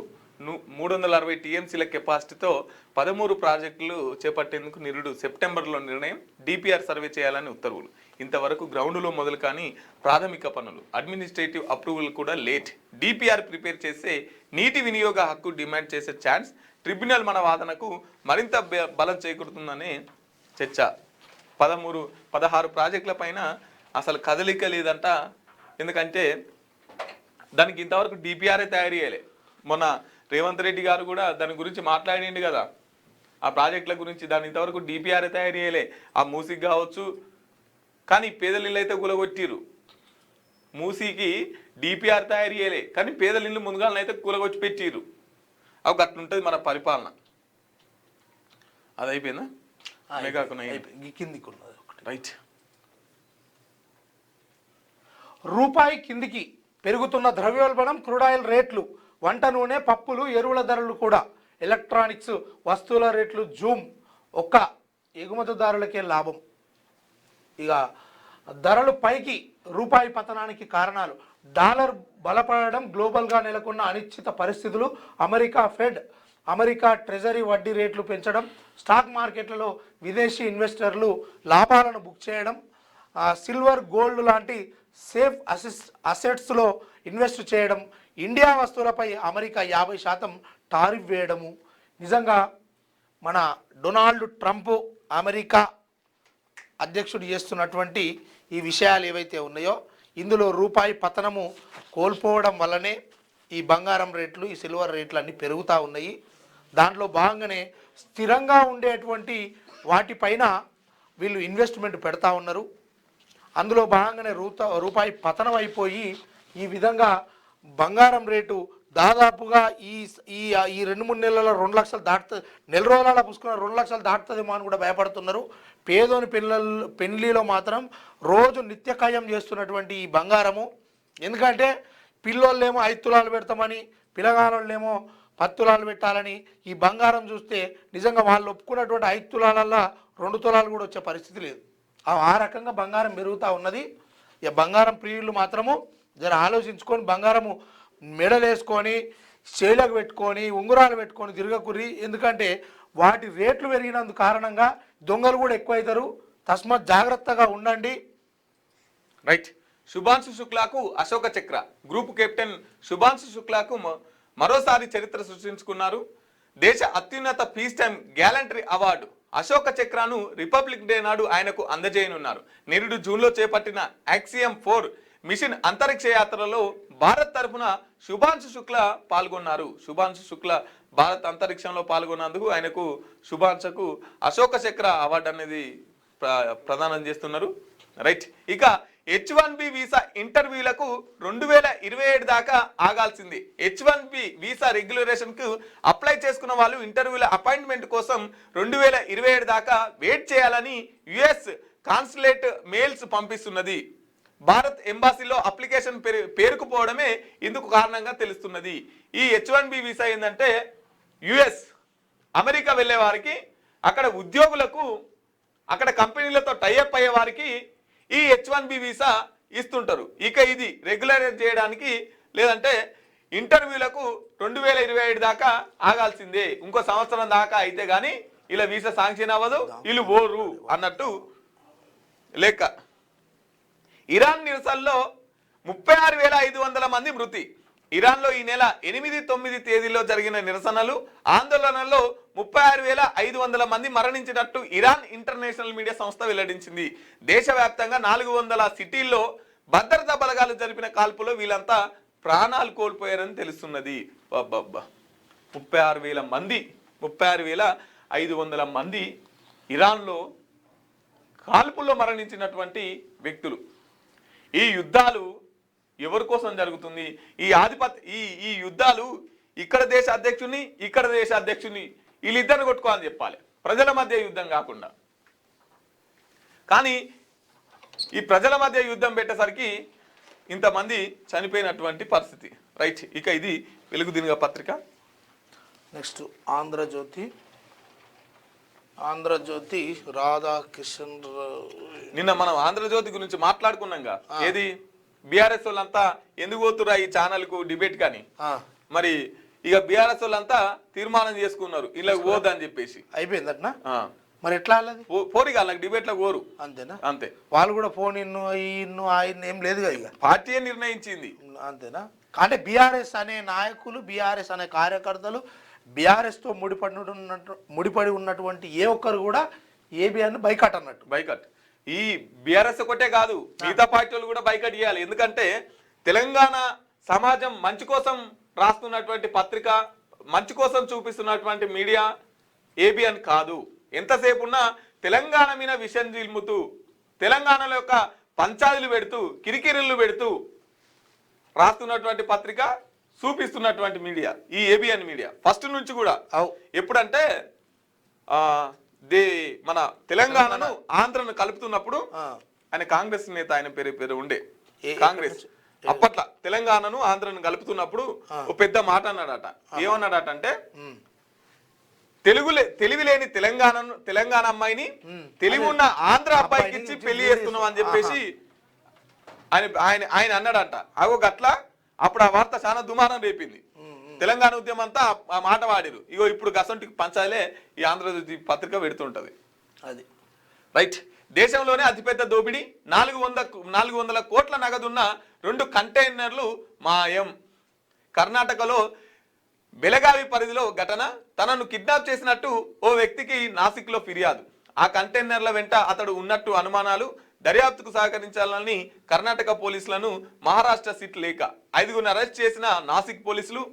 S1: 360 టీఎంసీల కెపాసిటీతో 13 ప్రాజెక్టులు చేపట్టేందుకు నిరుడు సెప్టెంబర్లో నిర్ణయం. డిపిఆర్ సర్వే చేయాలని ఉత్తర్వులు. ఇంతవరకు గ్రౌండ్లో మొదలు కానీ ప్రాథమిక పనులు, అడ్మినిస్ట్రేటివ్ అప్రూవల్ కూడా లేట్. డిపిఆర్ ప్రిపేర్ చేసే నీటి వినియోగ హక్కు డిమాండ్ చేసే ఛాన్స్. ట్రిబ్యునల్ మన వాదనకు మరింత బలం చేకూరుతుందనే చర్చ. 16 ప్రాజెక్టుల పైన అసలు కదలిక లేదంట. ఎందుకంటే దానికి ఇంతవరకు డిపిఆర్ఏ తయారు చేయలే. మొన్న రేవంత్ రెడ్డి గారు కూడా దాని గురించి మాట్లాడిండు కదా, ఆ ప్రాజెక్టుల గురించి. దాని ఇంతవరకు డిపిఆర్ఏ తయారు చేయలే. ఆ మూసీకి కావచ్చు, కానీ పేదల ఇల్లు అయితే కూలగొట్టిరు. మూసీకి డిపిఆర్ తయారు చేయలే, కానీ పేదల ఇల్లు ముందుగాలను అయితే కూలగొచ్చి పెట్టిరు. అవి అట్లుంటుంది మన పరిపాలన. అది అయిపోయిందా? రైట్.
S2: రూపాయి కిందికి పెరుగుతున్న ద్రవ్యోల్బణం, క్రూడాయిల్ రేట్లు, వంట నూనె, పప్పులు, ఎరువుల ధరలు కూడా, ఎలక్ట్రానిక్స్ వస్తువుల రేట్లు జూమ్. ఒక్క ఎగుమతిదారులకే లాభం. ఇక ధరలు పైకి, రూపాయి పతనానికి కారణాలు. డాలర్ బలపడడం, గ్లోబల్గా నెలకొన్న అనిశ్చిత పరిస్థితులు, అమెరికా ఫెడ్, అమెరికా ట్రెజరీ వడ్డీ రేట్లు పెంచడం, స్టాక్ మార్కెట్లలో విదేశీ ఇన్వెస్టర్లు లాభాలను బుక్ చేయడం, సిల్వర్, గోల్డ్ లాంటి సేఫ్ అసెట్స్లో ఇన్వెస్ట్ చేయడం, ఇండియా వస్తువులపై అమెరికా 50% టారిఫ్ వేయడము. నిజంగా మన డొనాల్డ్ ట్రంప్ అమెరికా అధ్యక్షుడు చేస్తున్నటువంటి ఈ విషయాలు ఏవైతే ఉన్నాయో, ఇందులో రూపాయి పతనము కోల్పోవడం వల్లనే ఈ బంగారం రేట్లు, ఈ సిల్వర్ రేట్లు అన్నీ పెరుగుతూ ఉన్నాయి. దాంట్లో భాగంగానే స్థిరంగా ఉండేటువంటి వాటిపైన వీళ్ళు ఇన్వెస్ట్మెంట్ పెడతా ఉన్నారు. అందులో భాగంగానే రూపాయి పతనం అయిపోయి ఈ విధంగా బంగారం రేటు దాదాపుగా ఈ 2-3 నెలల 2 లక్షలు దాటుతుంది. నెల రోజుల పుసుకున్న 2 లక్షలు దాటుతుందేమో అని కూడా భయపడుతున్నారు. పేదోని పెళ్లిలో మాత్రం రోజు నిత్యకాయం చేస్తున్నటువంటి ఈ బంగారము. ఎందుకంటే పిల్లోళ్ళేమో 5 తులాలు పెడతామని, పిల్లగాళ్ళేమో 10 తులాలు పెట్టాలని ఈ బంగారం చూస్తే నిజంగా వాళ్ళు ఒప్పుకున్నటువంటి 5 తులాలల్లో 2 తులాలు కూడా వచ్చే పరిస్థితి లేదు. ఆ రకంగా బంగారం పెరుగుతూ ఉన్నది. ఇక బంగారం ప్రియులు మాత్రము జర ఆలోచించుకొని బంగారము మెడలు వేసుకొని చేలకు పెట్టుకొని ఉంగరాలు పెట్టుకొని తిరగకుర్రి. ఎందుకంటే వాటి రేట్లు పెరిగినందుకు కారణంగా దొంగలు కూడా ఎక్కువవుతారు. తస్మాత్ జాగ్రత్తగా ఉండండి.
S1: రైట్. శుభాంశు శుక్లాకు అశోక చక్ర. గ్రూప్ కెప్టెన్ శుభాంశు శుక్లాకు మరోసారి చరిత్ర సృష్టించుకున్నారు. దేశ అత్యున్నత peace time gallantry award Ashoka చక్రాను రిపబ్లిక్ డే నాడు ఆయనకు అందజేయనున్నారు. నిరుడు జూన్లో చేపట్టిన యాక్సియం 4 మిషన్ అంతరిక్ష యాత్రలో భారత్ తరఫున శుభాంశు శుక్ల పాల్గొన్నారు. శుభాంశు శుక్ల భారత్ అంతరిక్షంలో పాల్గొన్నందుకు ఆయనకు శుభాంశకు అశోక చక్ర అవార్డు అనేది ప్రదానం చేస్తున్నారు. రైట్. ఇక H1B వీసా ఇంటర్వ్యూలకు 2027 దాకా ఆగాల్సింది. H1B వీసా రెగ్యులరేషన్ కు అప్లై చేసుకున్న వాళ్ళు ఇంటర్వ్యూల అపాయింట్మెంట్ కోసం 2027 దాకా వెయిట్ చేయాలని యుఎస్ కాన్సులేట్ మెయిల్స్ పంపిస్తున్నది. భారత్ ఎంబాసీలో అప్లికేషన్ పేరుకుపోవడమే ఇందుకు కారణంగా తెలుస్తున్నది. ఈ H1B వీసా ఏంటంటే యుఎస్ అమెరికా వెళ్ళే వారికి, అక్కడ ఉద్యోగులకు, అక్కడ కంపెనీలతో టైఅప్ అయ్యే వారికి ఈ H1B వీసా ఇస్తుంటారు. ఇక ఇది రెగ్యులర్ చేయడానికి లేదంటే ఇంటర్వ్యూలకు 2027 దాకా ఆగాల్సిందే. ఇంకో సంవత్సరం దాకా అయితే గానీ ఇలా వీసా శాంక్షన్ అవ్వదు, వీళ్ళు ఓరు అన్నట్టు లెక్క. ఇరాన్ నిరసనలో 36,500 మంది మృతి. ఇరాన్లో ఈ నెల 8-9 తేదీల్లో జరిగిన నిరసనలు ఆందోళనల్లో 36,500 మంది మరణించినట్టు ఇరాన్ ఇంటర్నేషనల్ మీడియా సంస్థ వెల్లడించింది. దేశవ్యాప్తంగా 400 సిటీల్లో భద్రతా బలగాలు జరిపిన కాల్పులో వీళ్ళంతా ప్రాణాలు కోల్పోయారని తెలుస్తున్నది. 36,500 మంది ఇరాన్లో కాల్పుల్లో మరణించినటువంటి వ్యక్తులు. ఈ యుద్ధాలు ఎవరి కోసం జరుగుతుంది? ఈ యుద్ధాలు ఇక్కడ దేశ అధ్యక్షుని వీళ్ళిద్దరిని కొట్టుకోవాలని చెప్పాలి, ప్రజల మధ్య యుద్ధం కాకుండా. కానీ ఈ ప్రజల మధ్య యుద్ధం పెట్టేసరికి ఇంతమంది చనిపోయినటువంటి పరిస్థితి. రైట్. ఇక ఇది వెలుగు దినగ పత్రిక.
S2: నెక్స్ట్ ఆంధ్రజ్యోతి రాధాకిషన్.
S1: నిన్న మనం ఆంధ్రజ్యోతి గురించి మాట్లాడుకున్నాంగా. ఏది బీఆర్ఎస్ వాళ్ళంతా ఎందుకు పోతురా ఈ ఛానల్ కు డిబేట్ కానీ, మరి ఇక బీఆర్ఎస్ వాళ్ళంతా తీర్మానం చేసుకున్నారు ఇలా పోదని చెప్పేసి.
S2: అయిపోయిందట్నా? మరి ఎట్లా
S1: పోరిగా డిబేట్ లో కోరు.
S2: అంతేనా?
S1: అంతే.
S2: వాళ్ళు కూడా ఫోన్ ఆయన ఏం లేదు కదా, ఇక
S1: పార్టీ నిర్ణయించింది.
S2: అంతేనా? అంటే బీఆర్ఎస్ అనే నాయకులు, బీఆర్ఎస్ అనే కార్యకర్తలు, బీఆర్ఎస్ తో ముడిపడి ఉన్నటువంటి ఏ ఒక్కరు కూడా ఏబిఎన్ బైకాట్ అన్నట్టు.
S1: బైకాట్. ఈ బీఆర్ఎస్ ఒకటే కాదు, మిగతా పార్టీలు కూడా బైకాట్ చేయాలి. ఎందుకంటే తెలంగాణ సమాజం మంచి కోసం రాస్తున్నటువంటి పత్రిక, మంచి కోసం చూపిస్తున్నటువంటి మీడియా ఏబిఎన్ కాదు. ఎంతసేపు ఉన్నా తెలంగాణ మీద విషయం జిల్ముతూ, తెలంగాణలో యొక్క పంచాయతీలు పెడుతూ, కిరికిరిళ్ళు పెడుతూ రాస్తున్నటువంటి పత్రిక, చూపిస్తున్నటువంటి మీడియా ఈ ఏబిఎన్ మీడియా. ఫస్ట్ నుంచి కూడా ఎప్పుడంటే మన తెలంగాణను ఆంధ్రను కలుపుతున్నప్పుడు ఆయన కాంగ్రెస్ నేత, ఆయన పేరు ఉండే కాంగ్రెస్, అప్పట్లో తెలంగాణను ఆంధ్రను కలుపుతున్నప్పుడు ఒక పెద్ద మాట అన్నాడట. ఏమన్నాడట అంటే, తెలివి లేని తెలంగాణ అమ్మాయిని తెలివి ఉన్న ఆంధ్ర అబ్బాయికి ఇచ్చి పెళ్లి చేస్తున్నాం అని చెప్పేసి ఆయన అన్నాడట. అగో గట్లా అప్పుడు ఆ వార్త చాలా దుమారం రేపింది. తెలంగాణ ఉద్యమం అంతా ఆ మాట వాడిరు. ఇగో ఇప్పుడు గసంటికి పంచాలే ఈ ఆంధ్రజ్యోతి పత్రిక పెడుతుంటది.
S2: అది
S1: రైట్. దేశంలోనే అతిపెద్ద దోపిడీ, 400 కోట్ల నగదున్న 2 కంటైనర్లు మాయం. కర్ణాటకలో బెలగావి పరిధిలో ఘటన. తనను కిడ్నాప్ చేసినట్టు ఓ వ్యక్తికి నాసిక్లో ఫిర్యాదు. ఆ కంటైనర్ల వెంట అతడు ఉన్నట్టు అనుమానాలు. దర్యాప్తుకు సహకరించాలని కర్ణాటక పోలీసులను మహారాష్ట్ర సిట్ లేక 5గురిని అరెస్ట్ చేసిన నాసిక్ పోలీసులు.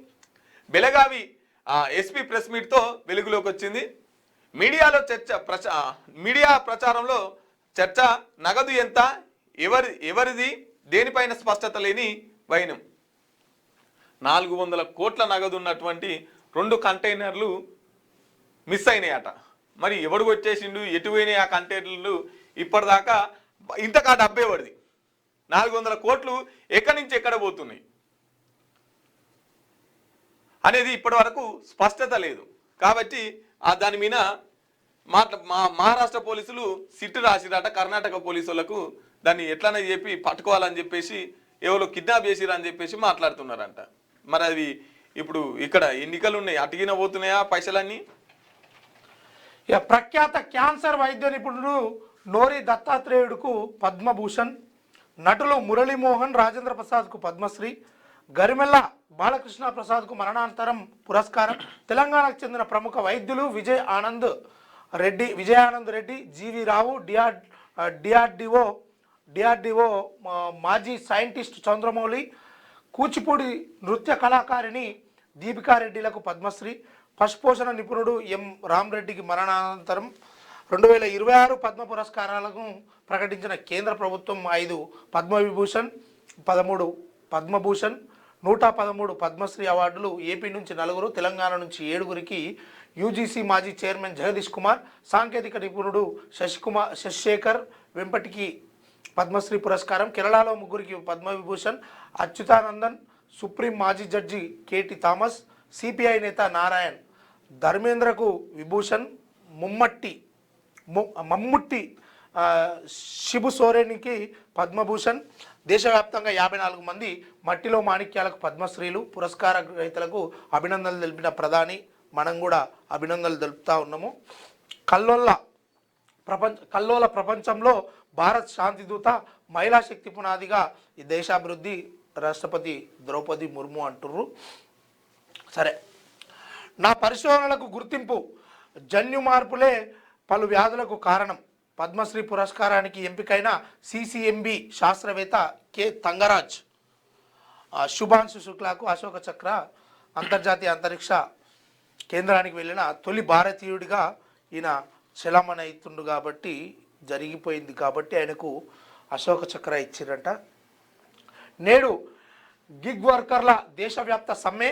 S1: బెలగావి ఎస్పీ ప్రెస్ మీట్ తో వెలుగులోకి వచ్చింది. మీడియా ప్రచారంలో చర్చ. నగదు ఎంత, ఎవరిది, దేనిపైన స్పష్టత లేని వైనం. 400 కోట్ల నగదు ఉన్నటువంటి 2 కంటైనర్లు మిస్ అయినాయట. మరి ఎవడు వచ్చేసిండు, ఎటు పోయినాయి ఆ కంటైనర్లు? ఇప్పటిదాకా ఇంతకా డబ్బే పడింది. 400 కోట్లు ఎక్కడి నుంచి ఎక్కడ పోతున్నాయి? అనేది ఇప్పటి వరకు స్పష్టత లేదు. కాబట్టి దాని మీద మహారాష్ట్ర పోలీసులు సిట్టు రాసిరట కర్ణాటక పోలీసులకు, దాన్ని ఎట్లనే చెప్పి పట్టుకోవాలని చెప్పేసి ఎవరో కిడ్నాప్ చేసిరని చెప్పేసి మాట్లాడుతున్నారంట. మరి అది ఇప్పుడు ఇక్కడ ఎన్నికలు ఉన్నాయి, అటిగిన పోతున్నాయా పైసలన్నీ?
S2: ఇక ప్రఖ్యాత క్యాన్సర్ వైద్య నిపుణుడు నోరి దత్తాత్రేయుడుకు పద్మభూషణ్, నటులు మురళీమోహన్, రాజేంద్ర ప్రసాద్కు పద్మశ్రీ, గరిమెల్ల బాలకృష్ణ ప్రసాద్కు మరణానంతరం పురస్కారం, తెలంగాణకు చెందిన ప్రముఖ వైద్యులు విజయానంద్ రెడ్డి, జీవి రావు, డిఆర్డిఓ మాజీ సైంటిస్ట్ చంద్రమౌళి, కూచిపూడి నృత్య కళాకారిణి దీపికారెడ్డిలకు పద్మశ్రీ, పశుపోషణ నిపుణుడు ఎం రామరెడ్డికి మరణానంతరం 2026 పద్మ పురస్కారాలను ప్రకటించిన కేంద్ర ప్రభుత్వం 5 పద్మవిభూషణ్, 13 పద్మభూషణ్, 113 పద్మశ్రీ అవార్డులు, ఏపీ నుంచి 4, తెలంగాణ నుంచి 7 యూజీసీ మాజీ చైర్మన్ జగదీష్ కుమార్, సాంకేతిక నిపుణుడు శశిశేఖర్ వెంపటికి పద్మశ్రీ పురస్కారం, కేరళలో 3 పద్మవిభూషణ్, అచ్యుతానందన్, సుప్రీం మాజీ జడ్జి కేటి థామస్, సిపిఐ నేత నారాయణ్, ధర్మేంద్రకు విభూషణ్, మమ్ముట్టి శిబు సోరెనికి పద్మభూషణ్. దేశవ్యాప్తంగా 54 మంది మట్టిలో మాణిక్యాలకు పద్మశ్రీలు. పురస్కార గ్రహీతలకు అభినందనలు తెలిపిన ప్రధాని, మనం కూడా అభినందనలు తెలుపుతా ఉన్నాము. కల్లోల ప్రపంచంలో భారత్ శాంతిదూత, మహిళా శక్తి పునాదిగా ఈ దేశాభివృద్ధి రాష్ట్రపతి ద్రౌపది ముర్ము అంటుర్రు. సరే, నా పరిశోధనలకు గుర్తింపు, జన్యు మార్పులే పలు వ్యాధులకు కారణం. పద్మశ్రీ పురస్కారానికి ఎంపికైన సిసిఎంబి శాస్త్రవేత్త కె తంగరాజ్, శుభాంశు శుక్లాకు అశోక చక్ర అంతర్జాతీయ అంతరిక్ష కేంద్రానికి వెళ్ళిన తొలి భారతీయుడిగా ఈయన చలామణి అవుతుండు కాబట్టి, జరిగిపోయింది కాబట్టి ఆయనకు అశోక చక్ర ఇచ్చిరంట. నేడు గిగ్ వర్కర్ల దేశవ్యాప్త సమ్మె,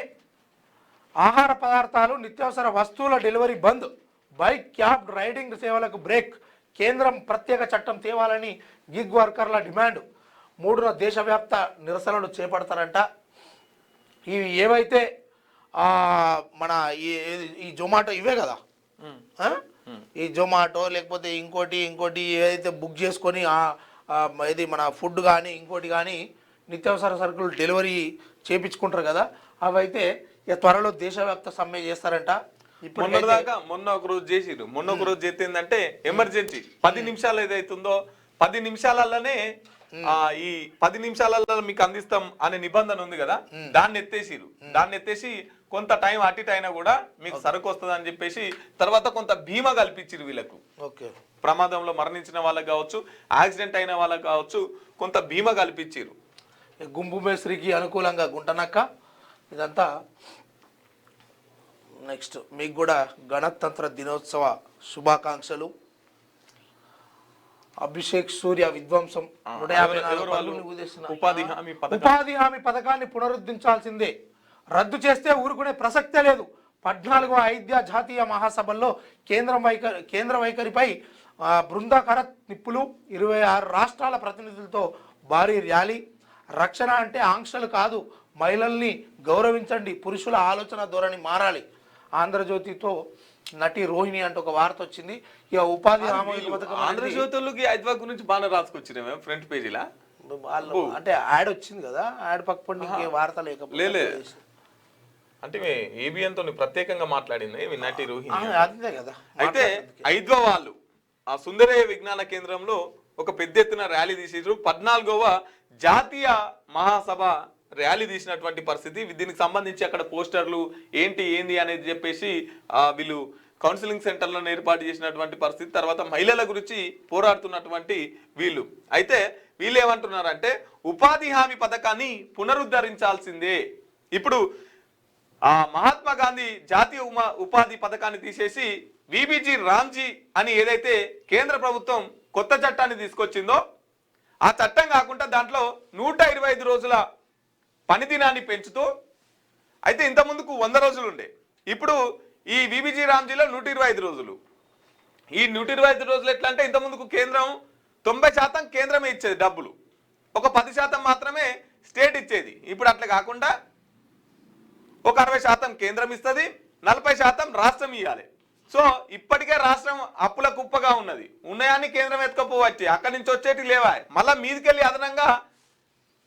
S2: ఆహార పదార్థాలు నిత్యావసర వస్తువుల డెలివరీ బంద్, బైక్ క్యాబ్ రైడింగ్ సేవలకు బ్రేక్, కేంద్రం ప్రత్యేక చట్టం తేవాలని గిగ్ వర్కర్ల డిమాండ్. 3న దేశవ్యాప్త నిరసనలు చేపడతారంట. ఇవి ఏవైతే మన ఈ జొమాటో ఇవే కదా, ఈ జొమాటో లేకపోతే ఇంకోటి ఏదైతే బుక్ చేసుకొని ఇది మన ఫుడ్ కానీ ఇంకోటి కానీ నిత్యావసర సరుకులు డెలివరీ చేయించుకుంటారు కదా, అవైతే ఇక త్వరలో దేశవ్యాప్త సమ్మె చేస్తారంట.
S1: మొన్న ఒక రోజు చేసిరు. మొన్న ఒక రోజు చేస్తే ఏంటంటే ఎమర్జెన్సీ 10 నిమిషాలు ఏదైతుందో 10 నిమిషాలలోనే ఈ 10 నిమిషాలలో మీకు అందిస్తాం అనే నిబంధన ఉంది కదా, దాన్ని ఎత్తేసి కొంత టైం అటు ఇటు అయినా కూడా మీకు సరుకు వస్తుంది అని చెప్పేసి తర్వాత కొంత బీమా కల్పించిరు వీళ్ళకు. ప్రమాదంలో మరణించిన వాళ్ళకి కావచ్చు, యాక్సిడెంట్ అయిన వాళ్ళకి కావచ్చు, కొంత బీమా కల్పించిరు.
S2: గుంపు మేస్త్రికి అనుకూలంగా గుంటనక్క ఇదంతా. నెక్స్ట్ మీకు కూడా గణతంత్ర దినోత్సవ శుభాకాంక్షలు. అభిషేక్ సూర్య విధ్వంసం 154 ఉపాధి హామీ పథకాన్ని పునరుద్ధరించాల్సిందే, రద్దు చేస్తే ఊరుకునే ప్రసక్తే లేదు. 14వ ఐద్య జాతీయ మహాసభల్లో కేంద్ర వైఖరిపై బృందాకార నిప్పులు, 26 రాష్ట్రాల ప్రతినిధులతో భారీ ర్యాలీ. రక్షణ అంటే ఆంక్షలు కాదు, మహిళల్ని గౌరవించండి, పురుషుల ఆలోచన ధోరణి మారాలి. ఆంధ్రజ్యోతితో నటి రోహిణి అంటే ఒక వార్త వచ్చింది. ఇక ఉపాధి హామీ పథకం
S1: ఆంధ్రజ్యోతులకి హైదరాబాద్ గురించి బాగా రాసుకొచ్చినా ఫ్రంట్ పేజీలా,
S2: అంటే యాడ్ వచ్చింది కదా, యాడ్ పక్కపండి వార్త లేకపోతే
S1: అంటే ఏబిఎన్ తో ప్రత్యేకంగా మాట్లాడింది నటి రోహిణి
S2: అదే కదా.
S1: అయితే హైదరాబాద్ వాళ్ళు ఆ సుందరయ్య విజ్ఞాన కేంద్రంలో ఒక పెద్ద ఎత్తున ర్యాలీ తీసిరు. 14వ జాతీయ మహాసభ ర్యాలీ తీసినటువంటి పరిస్థితి. దీనికి సంబంధించి అక్కడ పోస్టర్లు ఏంది అనేది చెప్పేసి వీళ్ళు కౌన్సిలింగ్ సెంటర్లను ఏర్పాటు చేసినటువంటి పరిస్థితి. తర్వాత మహిళల గురించి పోరాడుతున్నటువంటి వీళ్ళు అయితే వీళ్ళు ఏమంటున్నారంటే ఉపాధి హామీ పథకాన్ని పునరుద్ధరించాల్సిందే. ఇప్పుడు మహాత్మా గాంధీ జాతీయ ఉపాధి పథకాన్ని తీసేసి విబిజి రామ్జీ అని ఏదైతే కేంద్ర ప్రభుత్వం కొత్త చట్టాన్ని తీసుకొచ్చిందో ఆ చట్టం కాకుండా దాంట్లో 125 రోజుల పని దినాన్ని పెంచుతూ, అయితే ఇంత ముందుకు 100 రోజులు ఉండే, ఇప్పుడు ఈ విబిజి రామ్జీలో 125 రోజులు. ఈ 125 రోజులు ఎట్లా అంటే ఇంత ముందుకు కేంద్రం 90% కేంద్రమే ఇచ్చేది డబ్బులు, ఒక 10% మాత్రమే స్టేట్ ఇచ్చేది. ఇప్పుడు అట్లా కాకుండా ఒక 60% కేంద్రం ఇస్తుంది, 40% రాష్ట్రం ఇవ్వాలి. సో ఇప్పటికే రాష్ట్రం అప్పుల కుప్పగా ఉన్నది, ఉన్నాయాన్ని కేంద్రం ఎత్తుకపోవచ్చు, అక్కడి నుంచి వచ్చేటి లేవా, మళ్ళీ మీదికెళ్ళి అదనంగా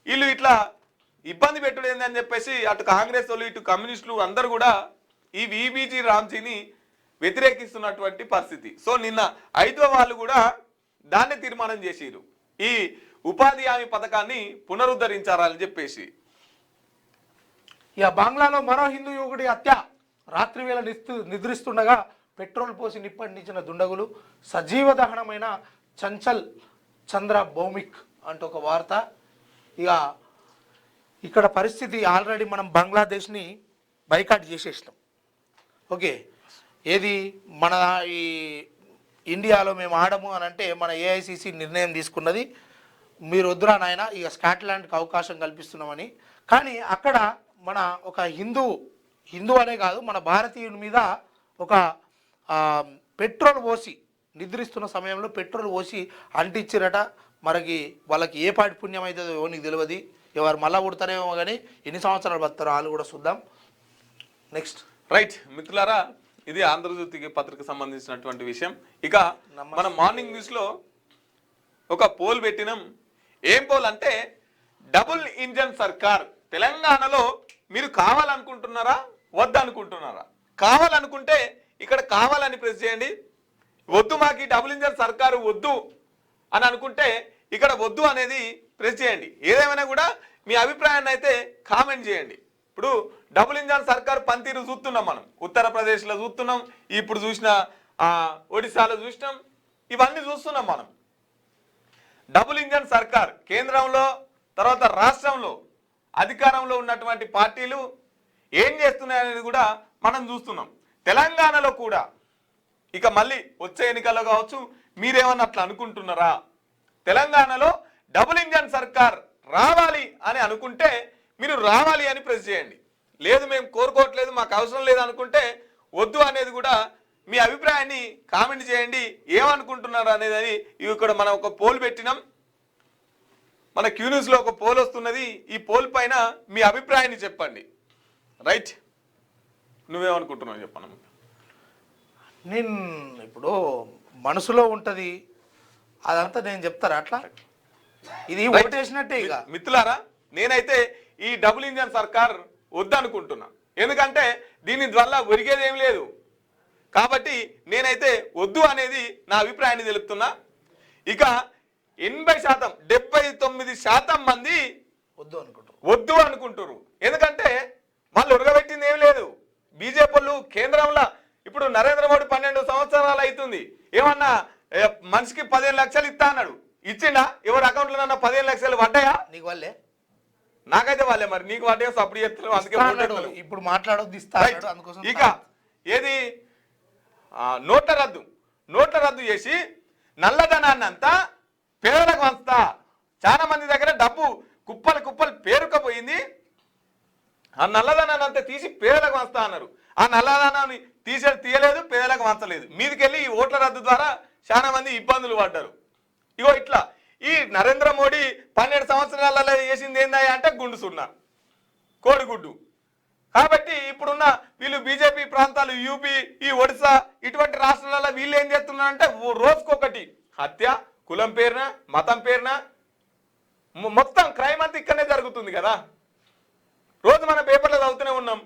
S1: వీళ్ళు ఇట్లా ఇబ్బంది పెట్టుడు ఏందని చెప్పేసి అటు కాంగ్రెస్ వాళ్ళు ఇటు కమ్యూనిస్టులు అందరూ కూడా ఈ విబిజీ రామ్జీని వ్యతిరేకిస్తున్నటువంటి పరిస్థితి. సో నిన్న 5వ వాళ్ళు కూడా దాన్ని తీర్మానం చేసిరు, ఈ ఉపాధి హామీ పథకాన్ని పునరుద్ధరించాలని చెప్పేసి.
S2: ఇక బంగ్లాలో మరో హిందూ యువకుడి హత్య. రాత్రి వేళ నిద్రిస్తుండగా పెట్రోల్ పోసి నిప్పండించిన దుండగులు, సజీవ దహనమైన చంచల్ చంద్ర భౌమిక్ అంటూ ఒక వార్త. ఇక ఇక్కడ పరిస్థితి ఆల్రెడీ మనం బంగ్లాదేశ్ని బైకాట్ చేసేసినాం. ఓకే, ఏది మన ఈ ఇండియాలో మేము ఆడము అని అంటే మన ఏఐసిసి నిర్ణయం తీసుకున్నది, మీరు వద్దురా నాయన ఇక స్కాట్లాండ్కి అవకాశం కల్పిస్తున్నామని. కానీ అక్కడ మన ఒక హిందూ అనే కాదు, మన భారతీయుని మీద ఒక పెట్రోల్ పోసి నిద్రిస్తున్న సమయంలో పెట్రోల్ పోసి అంటించిరట. మనకి వాళ్ళకి ఏ పాటి పుణ్యం అవుతుందో నీకు తెలియదు, ఎవరు మళ్ళా పుడతారేమో కానీ ఎన్ని సంవత్సరాలు బతారో వాళ్ళు కూడా చూద్దాం. నెక్స్ట్
S1: రైట్ మిత్రులారా, ఇది ఆంధ్రజ్యోతి పత్రికకు సంబంధించినటువంటి విషయం. ఇక మన మార్నింగ్ న్యూస్లో ఒక పోల్ పెట్టినాం. ఏం పోల్ అంటే, డబుల్ ఇంజన్ సర్కార్ తెలంగాణలో మీరు కావాలనుకుంటున్నారా వద్దనుకుంటున్నారా? కావాలనుకుంటే ఇక్కడ కావాలని ప్రెస్ చేయండి, వద్దు మాకు ఈ డబుల్ ఇంజన్ సర్కారు వద్దు అని అనుకుంటే ఇక్కడ వద్దు అనేది ప్రెస్ చేయండి. ఏదేమైనా కూడా మీ అభిప్రాయాన్ని అయితే కామెంట్ చేయండి. ఇప్పుడు డబుల్ ఇంజన్ సర్కార్ పనితీరు చూస్తున్నాం, మనం ఉత్తరప్రదేశ్లో చూస్తున్నాం, ఇప్పుడు చూసిన ఒడిశాలో చూసినాం, ఇవన్నీ చూస్తున్నాం మనం. డబుల్ ఇంజన్ సర్కార్ కేంద్రంలో తర్వాత రాష్ట్రంలో అధికారంలో ఉన్నటువంటి పార్టీలు ఏం చేస్తున్నాయనేది కూడా మనం చూస్తున్నాం. తెలంగాణలో కూడా ఇక మళ్ళీ వచ్చే ఎన్నికల్లో కావచ్చు, మీరేమన్నా అట్లా అనుకుంటున్నారా? తెలంగాణలో డబుల్ ఇంజన్ సర్కార్ రావాలి అని అనుకుంటే మీరు రావాలి అని ప్రెస్ చేయండి. లేదు మేము కోరుకోవట్లేదు, మాకు అవసరం లేదు అనుకుంటే వద్దు అనేది కూడా మీ అభిప్రాయాన్ని కామెంట్ చేయండి. ఏమనుకుంటున్నారు అనేది ఇక్కడ మనం ఒక పోల్ పెట్టినాం, మన క్యూ న్యూస్లో ఒక పోల్ వస్తున్నది. ఈ పోల్ పైన మీ అభిప్రాయాన్ని చెప్పండి. రైట్, నువ్వేమనుకుంటున్నావు చెప్పను.
S2: నేను ఇప్పుడు మనసులో ఉంటుంది అదంతా నేను చెప్తారా అట్లా? ఇది ఓటేసినట్టే. ఇక
S1: మిత్రులారా, నేనైతే ఈ డబుల్ ఇంజన్ సర్కార్ వద్దనుకుంటున్నా, ఎందుకంటే దీని వల్ల ఒరిగేది ఏం లేదు. కాబట్టి నేనైతే వద్దు అనేది నా అభిప్రాయాన్ని తెలుపుతున్నా. ఇక 80% 79% మంది వద్దు అనుకుంటారు. ఎందుకంటే వాళ్ళు ఉరగబెట్టింది ఏం లేదు. బీజేపీ వాళ్ళు కేంద్రంలో ఇప్పుడు నరేంద్ర మోడీ 12 సంవత్సరాలు అవుతుంది, ఏమన్నా మనిషికి 15 లక్షలు ఇస్తా అన్నాడు, ఇచ్చిండా? ఎవరి అకౌంట్లో 15 లక్షలు పడ్డాయా?
S2: నీకు వాళ్ళే,
S1: నాకైతే వాళ్ళే. మరి నీకు పడ్డా సప్పుడు చేస్తారు, అందుకే
S2: ఇప్పుడు మాట్లాడొద్దు.
S1: ఇక ఏది నోట్ల రద్దు చేసి నల్లధనాన్ని అంతా పేదలకు వంచుతా. చాలా మంది దగ్గర డబ్బు కుప్పలు పేరుకపోయింది, ఆ నల్లధనాన్ని అంతా తీసి పేదలకు వంచుతా అన్నారు. ఆ నల్లధనాన్ని తీయలేదు, పేదలకు వంచలేదు. మీదికెళ్ళి ఈ ఓట్ల రద్దు ద్వారా చాలా మంది ఇబ్బందులు పడ్డారు. ఇగో ఇట్లా ఈ నరేంద్ర మోడీ 12 సంవత్సరాలలో చేసింది ఏందా అంటే గుండు సున్నా, కోడిగుడ్డు. కాబట్టి ఇప్పుడున్న వీళ్ళు బీజేపీ ప్రాంతాలు, యూపీ, ఈ ఒడిశా ఇటువంటి రాష్ట్రాలలో వీళ్ళు ఏం చేస్తున్నారంటే రోజుకొకటి హత్య, కులం పేరున, మతం పేరున మొత్తం క్రైమ్ అంతా ఇక్కడనే జరుగుతుంది కదా. రోజు మన పేపర్లో చదువుతూనే ఉన్నాం.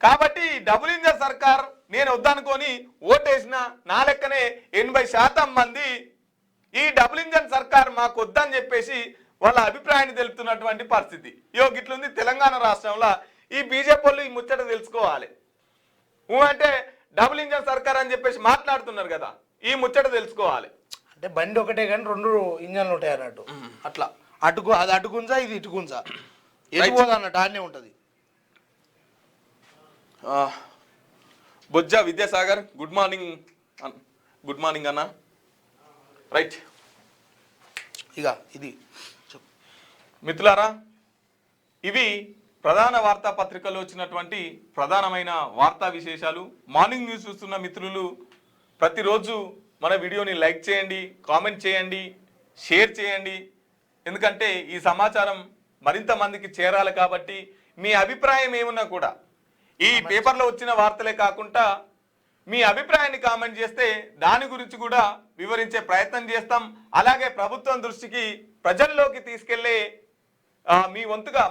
S1: కాబట్టి డబుల్ ఇంజన్ సర్కార్ నేను వద్దనుకొని ఓటేసిన నా లెక్కనే 80% మంది ఈ డబుల్ ఇంజన్ సర్కార్ మాకు వద్దని చెప్పేసి వాళ్ళ అభిప్రాయాన్ని తెలుపుతున్నటువంటి పరిస్థితి. గిట్లుంది తెలంగాణ రాష్ట్రంలో. ఈ బీజేపీ వాళ్ళు ఈ ముచ్చట తెలుసుకోవాలి. అంటే డబుల్ ఇంజన్ సర్కార్ అని చెప్పేసి మాట్లాడుతున్నారు కదా, ఈ ముచ్చట తెలుసుకోవాలి.
S2: అంటే బండి ఒకటే కానీ 2 ఇంజన్లు ఉంటాయి అన్నట్టు. అట్లా అది అటుగుంజా, ఇది ఇటుగుంజా, ఎటుపోదు అన్నట్టు ఆడనే ఉంటుంది.
S1: బొజ్జ విద్యాసాగర్, గుడ్ మార్నింగ్ అన్న. రైట్,
S2: ఇక ఇది
S1: మిత్రులారా, ఇవి ప్రధాన వార్తాపత్రికల్లో వచ్చినటువంటి ప్రధానమైన వార్తా విశేషాలు. మార్నింగ్ న్యూస్ చూస్తున్న మిత్రులు ప్రతిరోజు మన వీడియోని లైక్ చేయండి, కామెంట్ చేయండి, షేర్ చేయండి. ఎందుకంటే ఈ సమాచారం మరింత మందికి చేరాలి కాబట్టి మీ అభిప్రాయం ఏమున్నా కూడా ఈ పేపర్లో వచ్చిన వార్తలే కాకుండా మీ అభిప్రాయాన్ని కామెంట్ చేస్తే దాని గురించి కూడా వివరించే ప్రయత్నం చేస్తాం. అలాగే ప్రభుత్వం దృష్టికి ప్రజల్లోకి తీసుకెళ్లే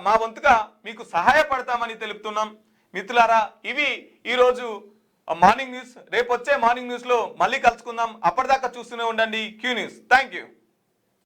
S1: మా వంతుగా మీకు సహాయపడతామని తెలుపుతున్నాం. మిత్రులారా, ఇవి ఈరోజు మార్నింగ్ న్యూస్. రేపు వచ్చే మార్నింగ్ న్యూస్లో మళ్ళీ కలుసుకుందాం. అప్పటిదాకా చూస్తూనే ఉండండి క్యూ న్యూస్. Thank you.